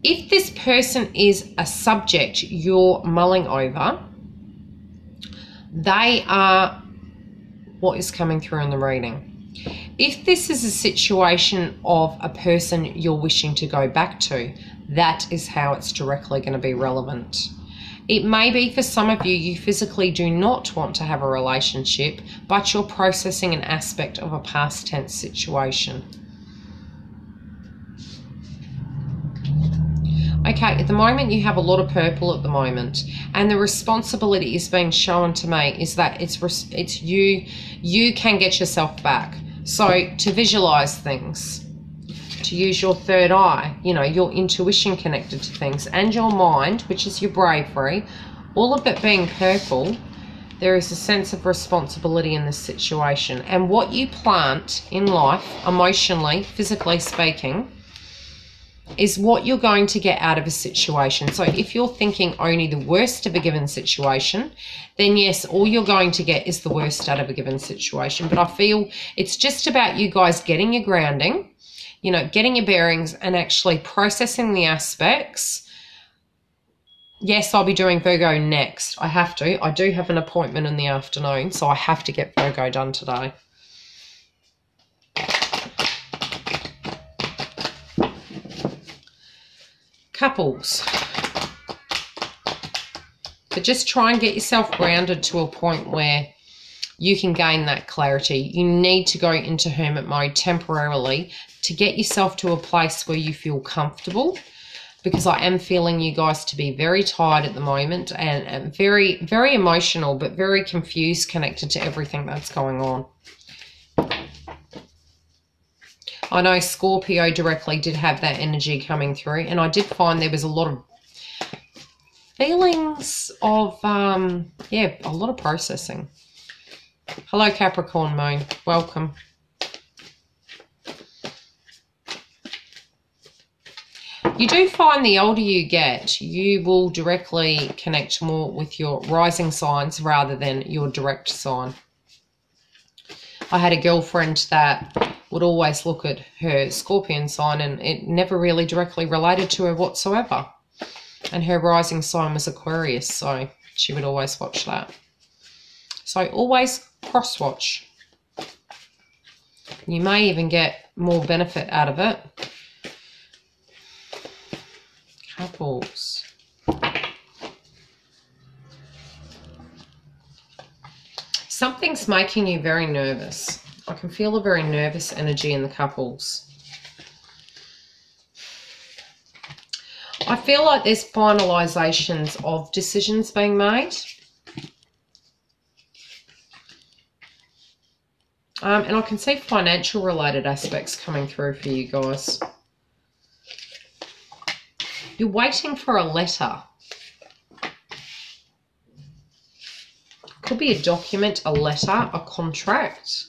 If this person is a subject you're mulling over, they are what is coming through in the reading. If this is a situation of a person you're wishing to go back to, that is how it's directly going to be relevant. It may be for some of you, you physically do not want to have a relationship, but you're processing an aspect of a past tense situation. Okay, at the moment you have a lot of purple at the moment, and the responsibility is being shown to me is that it's you can get yourself back. So to visualize things, to use your third eye, you know, your intuition connected to things, and your mind, which is your bravery, all of it being purple, there is a sense of responsibility in this situation. And what you plant in life, emotionally, physically speaking, is what you're going to get out of a situation. So if you're thinking only the worst of a given situation, then yes, all you're going to get is the worst out of a given situation. But I feel it's just about you guys getting your grounding, you know, getting your bearings and actually processing the aspects. Yes, I'll be doing Virgo next. I have to. I do have an appointment in the afternoon, so I have to get Virgo done today. Couples. But just try and get yourself grounded to a point where you can gain that clarity. You need to go into hermit mode temporarily to get yourself to a place where you feel comfortable, because I am feeling you guys to be very tired at the moment and very, very emotional, but very confused, connected to everything that's going on. I know Scorpio directly did have that energy coming through, and I did find there was a lot of feelings of, yeah, a lot of processing. Hello, Capricorn Moon. Welcome. You do find the older you get, you will directly connect more with your rising signs rather than your direct sign. I had a girlfriend that would always look at her Scorpion sign, and it never really directly related to her whatsoever. And her rising sign was Aquarius, so she would always watch that. So always cross-watch. You may even get more benefit out of it. Couples. Something's making you very nervous. I can feel a very nervous energy in the couples. I feel like there's finalizations of decisions being made. And I can see financial related aspects coming through for you guys. You're waiting for a letter. Could be a document, a letter, a contract.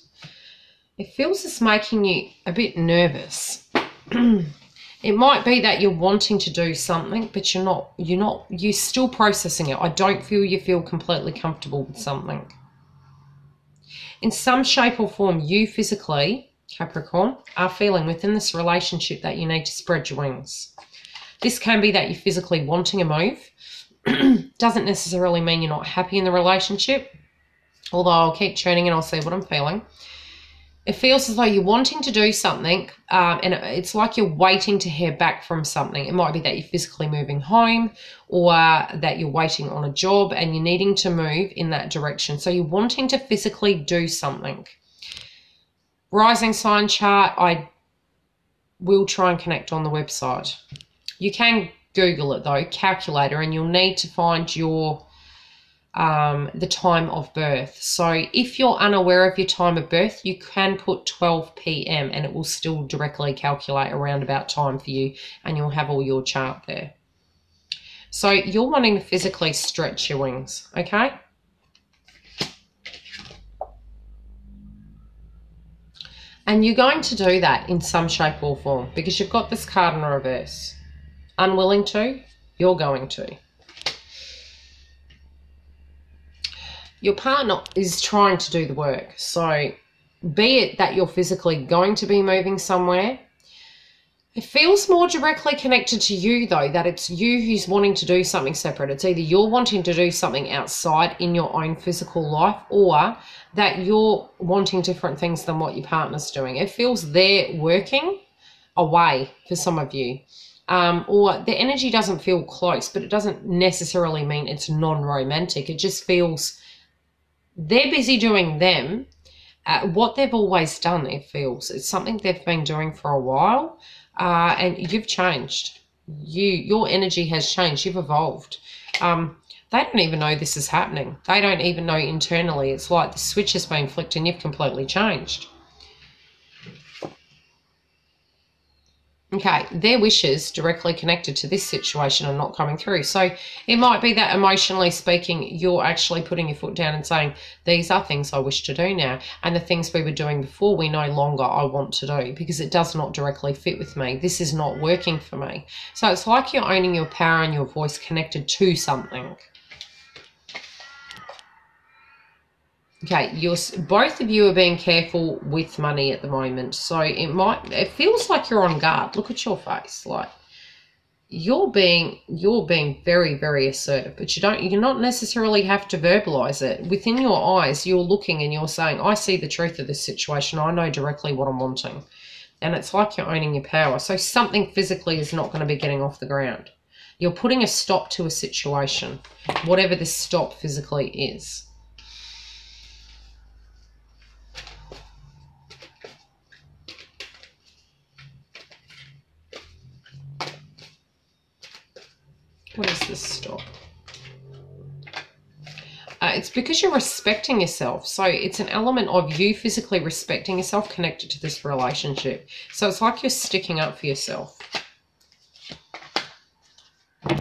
It feels it's making you a bit nervous. It might be that you're wanting to do something, but you're still processing it. I don't feel you feel completely comfortable with something. In some shape or form, you physically, Capricorn, are feeling within this relationship that you need to spread your wings. This can be that you're physically wanting a move. Doesn't necessarily mean you're not happy in the relationship, although I'll keep tuning and I'll see what I'm feeling. It feels as though you're wanting to do something, and it's like you're waiting to hear back from something. It might be that you're physically moving home, or that you're waiting on a job and you're needing to move in that direction. So you're wanting to physically do something. Rising sign chart, I will try and connect on the website. You can Google it though, calculator, and you'll need to find your the time of birth. So if you're unaware of your time of birth, you can put 12 p.m. and it will still directly calculate around about time for you, and you'll have all your chart there. So you're wanting to physically stretch your wings, okay? And you're going to do that in some shape or form because you've got this card in reverse. Unwilling to, you're going to. Your partner is trying to do the work. So be it that you're physically going to be moving somewhere, it feels more directly connected to you though, that it's you who's wanting to do something separate. It's either you're wanting to do something outside in your own physical life, or that you're wanting different things than what your partner's doing. It feels they're working away for some of you. Or the energy doesn't feel close, but it doesn't necessarily mean it's non-romantic. It just feels they're busy doing them, what they've always done, it feels. It's something they've been doing for a while, and you've changed. your energy has changed. You've evolved. They don't even know this is happening. They don't even know internally. It's like the switch has been flicked and you've completely changed. Okay, their wishes directly connected to this situation are not coming through. So it might be that emotionally speaking, you're actually putting your foot down and saying, these are things I wish to do now. And the things we were doing before, we no longer I want to do because it does not directly fit with me. This is not working for me. So it's like you're owning your power and your voice connected to something. Okay, both of you are being careful with money at the moment. So it feels like you're on guard. Look at your face. Like you're being very, very assertive, but you not necessarily have to verbalize it. Within your eyes, you're looking and you're saying, I see the truth of this situation. I know directly what I'm wanting. And it's like you're owning your power. So something physically is not going to be getting off the ground. You're putting a stop to a situation, whatever this stop physically is. What is this stop? It's because you're respecting yourself. So it's an element of you physically respecting yourself connected to this relationship. So it's like you're sticking up for yourself.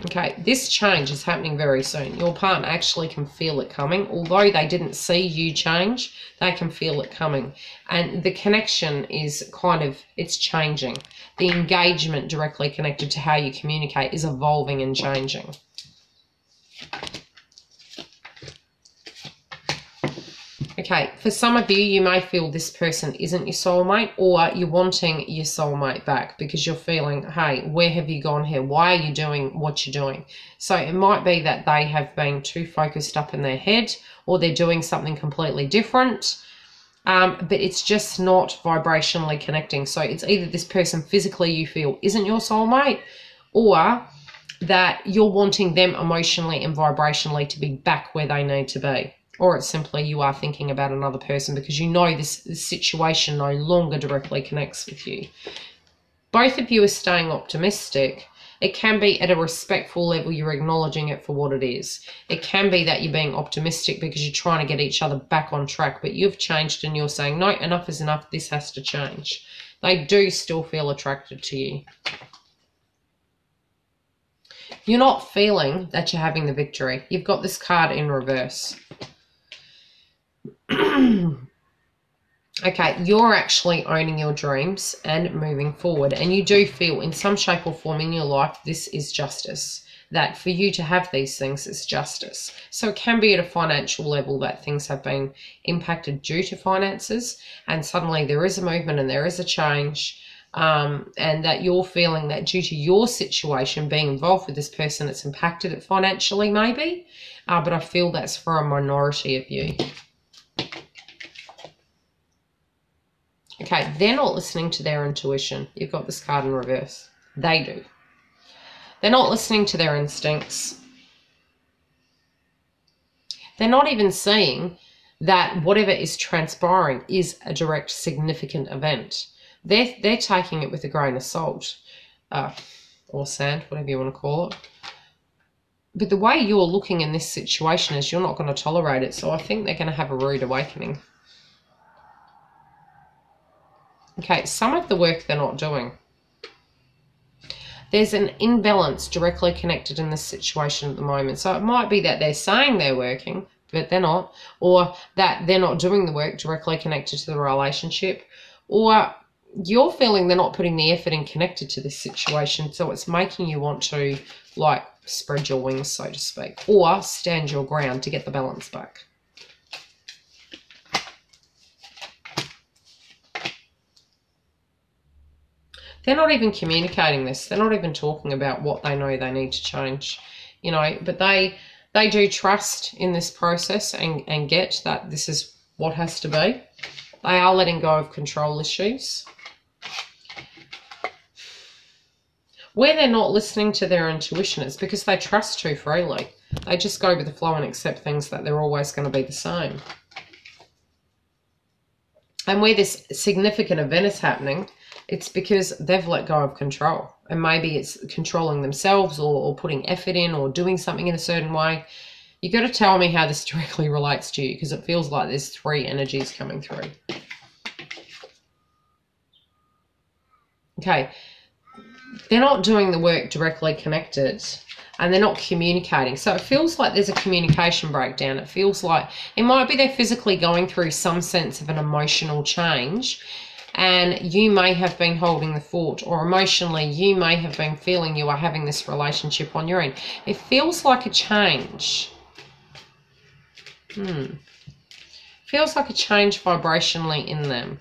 Okay, this change is happening very soon. Your partner actually can feel it coming. Although they didn't see you change, they can feel it coming. And the connection is it's changing. The engagement directly connected to how you communicate is evolving and changing. Okay, for some of you, you may feel this person isn't your soulmate, or you're wanting your soulmate back because you're feeling, hey, where have you gone here? Why are you doing what you're doing? So it might be that they have been too focused up in their head, or they're doing something completely different, but it's just not vibrationally connecting. So it's either this person physically you feel isn't your soulmate, or that you're wanting them emotionally and vibrationally to be back where they need to be. Or it's simply you are thinking about another person because you know this situation no longer directly connects with you. Both of you are staying optimistic. It can be at a respectful level, you're acknowledging it for what it is. It can be that you're being optimistic because you're trying to get each other back on track, but you've changed and you're saying, no, enough is enough, this has to change. They do still feel attracted to you. You're not feeling that you're having the victory. You've got this card in reverse. Okay, you're actually owning your dreams and moving forward, and you do feel in some shape or form in your life this is justice, that for you to have these things is justice. So it can be at a financial level that things have been impacted due to finances, and suddenly there is a movement and there is a change, and that you're feeling that due to your situation being involved with this person, it's impacted it financially maybe, but I feel that's for a minority of you. Okay, they're not listening to their intuition. You've got this card in reverse. They do. They're not listening to their instincts. They're not even seeing that whatever is transpiring is a direct significant event. They're taking it with a grain of salt, or sand, whatever you want to call it. But the way you're looking in this situation is you're not going to tolerate it. So I think they're going to have a rude awakening. Okay, some of the work they're not doing. There's an imbalance directly connected in this situation at the moment. So it might be that they're saying they're working, but they're not. Or that they're not doing the work directly connected to the relationship. Or you're feeling they're not putting the effort in connected to this situation. So it's making you want to, like, spread your wings, so to speak. Or stand your ground to get the balance back. They're not even communicating this. They're not even talking about what they know they need to change, you know, but they do trust in this process and get that this is what has to be. They are letting go of control issues. Where they're not listening to their intuition, it's because they trust too freely. They just go with the flow and accept things that they're always going to be the same. And where this significant event is happening, it's because they've let go of control. And maybe it's controlling themselves or putting effort in or doing something in a certain way. You got to tell me how this directly relates to you, because it feels like there's 3 energies coming through. Okay. They're not doing the work directly connected, and they're not communicating. So it feels like there's a communication breakdown. It feels like it might be they're physically going through some sense of an emotional change, and you may have been holding the fort, or emotionally you may have been feeling you are having this relationship on your own. It feels like a change. Feels like a change vibrationally in them.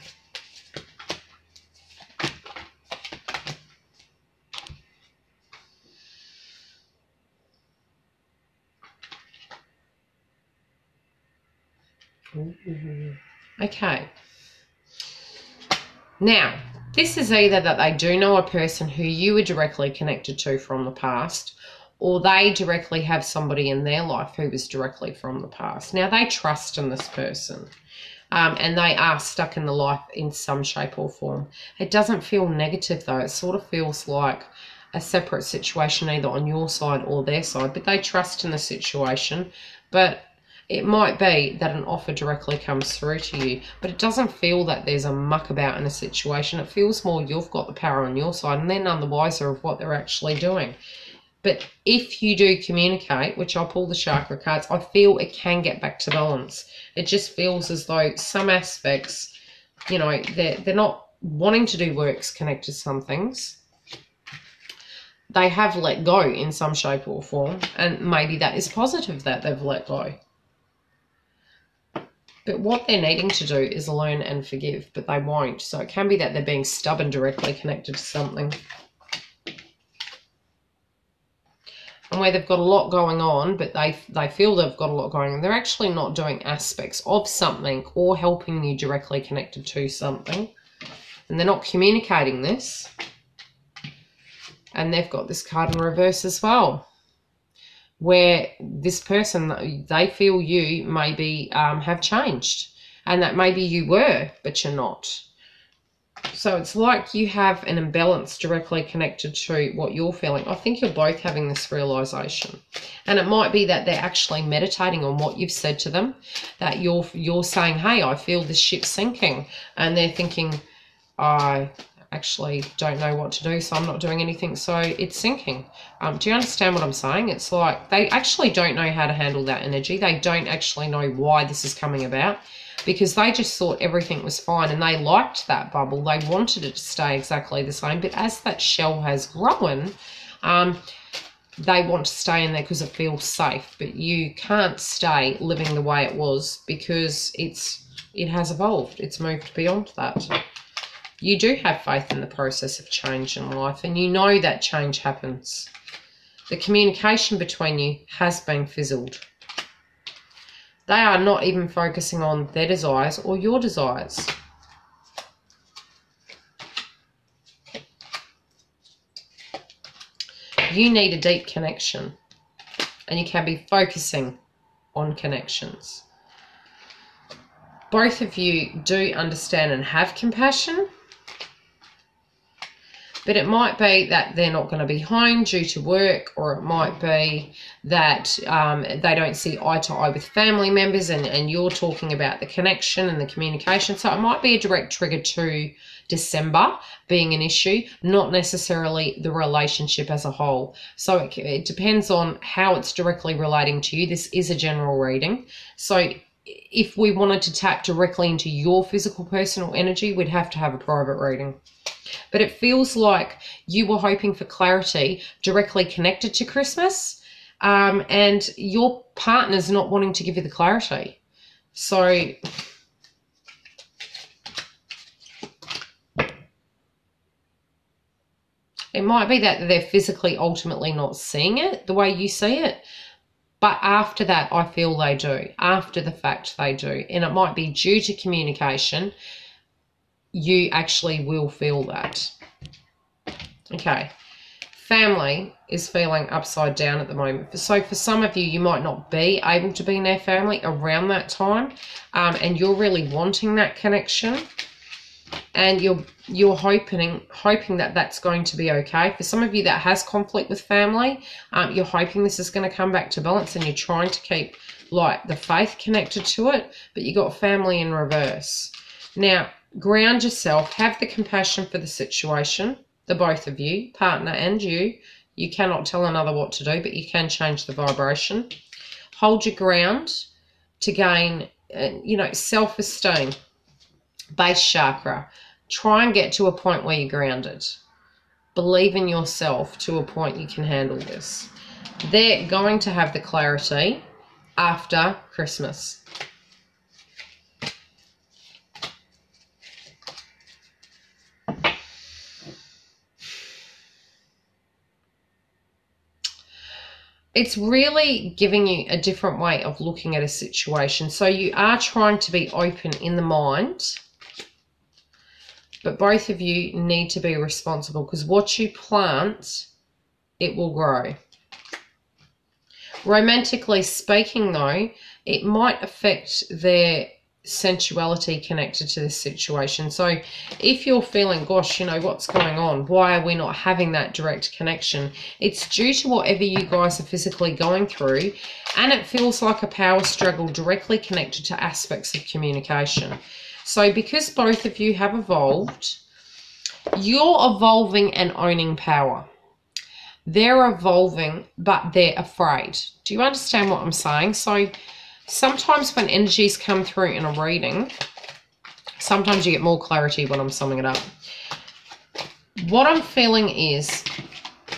Okay. Now, this is either that they do know a person who you were directly connected to from the past, or they directly have somebody in their life who was directly from the past. Now, they trust in this person, and they are stuck in the life in some shape or form. It doesn't feel negative, though. It sort of feels like a separate situation, either on your side or their side, but they trust in the situation. But it might be that an offer directly comes through to you, but it doesn't feel that there's a muck about in a situation. It feels more you've got the power on your side, and they're none the wiser of what they're actually doing. But if you do communicate, which I'll pull the chakra cards, I feel it can get back to balance. It just feels as though some aspects, you know, they're not wanting to do works connected to some things. They have let go in some shape or form, and maybe that is positive that they've let go. But what they're needing to do is learn and forgive, but they won't. So it can be that they're being stubborn directly connected to something. And where they've got a lot going on, but they feel they've got a lot going on, they're actually not doing aspects of something or helping you directly connected to something. And they're not communicating this. And they've got this card in reverse as well, where this person, they feel you maybe have changed, and that maybe you were, but you're not. So it's like you have an imbalance directly connected to what you're feeling. I think you're both having this realization, and it might be that they're actually meditating on what you've said to them, that you're saying, hey, I feel this ship sinking, and they're thinking, I actually don't know what to do, so I'm not doing anything, so it's sinking. Do you understand what I'm saying? It's like they actually don't know how to handle that energy. They don't actually know why this is coming about, because they just thought everything was fine, and they liked that bubble. They wanted it to stay exactly the same, but as that shell has grown, they want to stay in there because it feels safe. But you can't stay living the way it was, because it has evolved. It's moved beyond that. You do have faith in the process of change in life, and you know that change happens. The communication between you has been fizzled. They are not even focusing on their desires or your desires. You need a deep connection, and you can be focusing on connections. Both of you do understand and have compassion, but it might be that they're not going to be home due to work, or it might be that they don't see eye to eye with family members, and you're talking about the connection and the communication. So it might be a direct trigger to December being an issue, not necessarily the relationship as a whole. So it depends on how it's directly relating to you. This is a general reading. So if we wanted to tap directly into your physical personal energy, we'd have to have a private reading. But it feels like you were hoping for clarity directly connected to Christmas, and your partner's not wanting to give you the clarity. So it might be that they're physically ultimately not seeing it the way you see it, but after that, I feel they do. After the fact, they do. And it might be due to communication. You actually will feel that. Okay. family is feeling upside down at the moment. So for some of you, you might not be able to be near family around that time, and you're really wanting that connection, and you're hoping that that's going to be okay. For some of you that has conflict with family, you're hoping this is going to come back to balance, and you're trying to keep like the faith connected to it, but you got family in reverse. Now, ground yourself, have the compassion for the situation, the both of you, partner and you. You cannot tell another what to do, but you can change the vibration. Hold your ground to gain, self-esteem, base chakra. Try and get to a point where you're grounded. Believe in yourself to a point you can handle this. They're going to have the clarity after Christmas. It's really giving you a different way of looking at a situation. So you are trying to be open in the mind, but both of you need to be responsible, because what you plant, it will grow. Romantically speaking, though, it might affect their sensuality connected to this situation. So if you're feeling, gosh, what's going on? Why are we not having that direct connection? It's due to whatever you guys are physically going through, and it feels like a power struggle directly connected to aspects of communication. So because both of you have evolved, you're evolving and owning power. They're evolving, but they're afraid. Do you understand what I'm saying? So sometimes when energies come through in a reading, sometimes you get more clarity when I'm summing it up. What I'm feeling is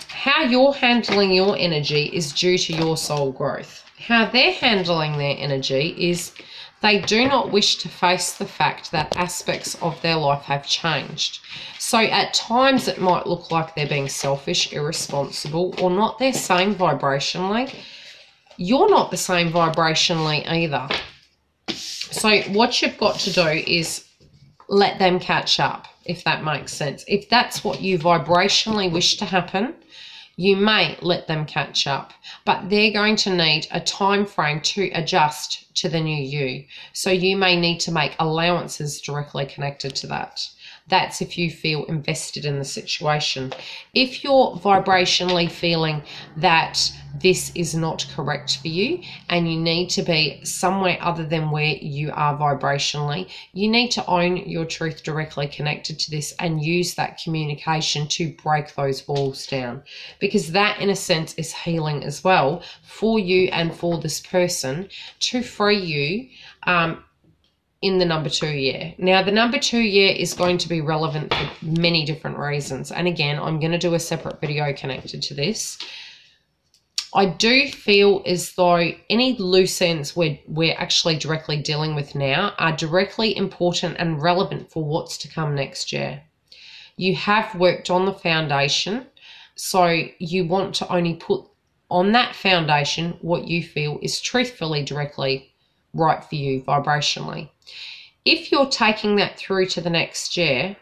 how you're handling your energy is due to your soul growth. How they're handling their energy is they do not wish to face the fact that aspects of their life have changed. So at times it might look like they're being selfish, irresponsible, or not their same vibrationally. You're not the same vibrationally either. So what you've got to do is let them catch up, if that makes sense. If that's what you vibrationally wish to happen, you may let them catch up, but they're going to need a time frame to adjust to the new you. So you may need to make allowances directly connected to that. That's if you feel invested in the situation. If you're vibrationally feeling that this is not correct for you and you need to be somewhere other than where you are vibrationally, you need to own your truth directly connected to this and use that communication to break those walls down, because that in a sense is healing as well for you and for this person to free you in the number 2 year. Now, the number 2 year is going to be relevant for many different reasons. And again, I'm going to do a separate video connected to this. I do feel as though any loose ends we're actually directly dealing with now are directly important and relevant for what's to come next year. You have worked on the foundation, so you want to only put on that foundation what you feel is truthfully directly right for you vibrationally. If you're taking that through to the next year,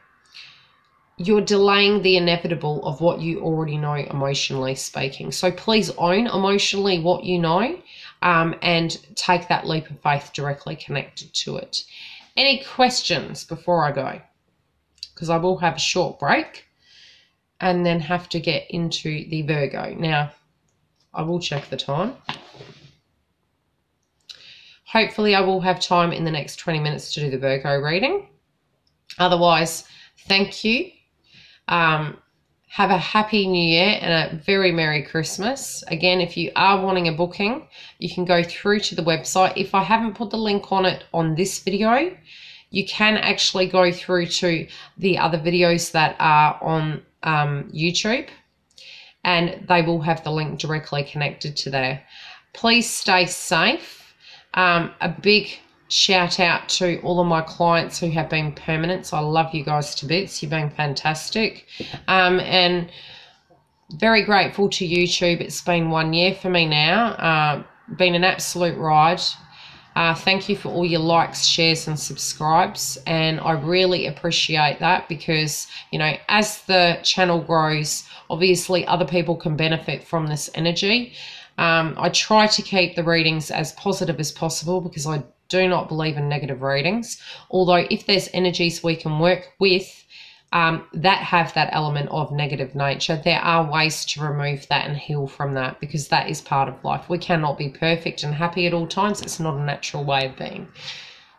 you're delaying the inevitable of what you already know emotionally speaking. So please own emotionally what you know, and take that leap of faith directly connected to it. Any questions before I go? Because I will have a short break and then have to get into the Virgo. Now, I will check the time. Hopefully I will have time in the next 20 minutes to do the Virgo reading. Otherwise, thank you. Have a happy new year and a very Merry Christmas. Again, if you are wanting a booking, you can go through to the website. If I haven't put the link on it on this video, you can actually go through to the other videos that are on YouTube, and they will have the link directly connected to there. Please stay safe. A big shout out to all of my clients who have been permanents. I love you guys to bits. You've been fantastic. And very grateful to YouTube. It's been 1 year for me now. Been an absolute ride. Thank you for all your likes, shares and subscribes, and I really appreciate that because, you know, as the channel grows, obviously other people can benefit from this energy. I try to keep the readings as positive as possible because I do not believe in negative readings, although if there's energies we can work with that have that element of negative nature, there are ways to remove that and heal from that, because that is part of life. We cannot be perfect and happy at all times. It's not a natural way of being.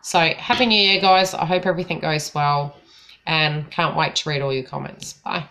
So happy new year, guys. I hope everything goes well and can't wait to read all your comments. Bye.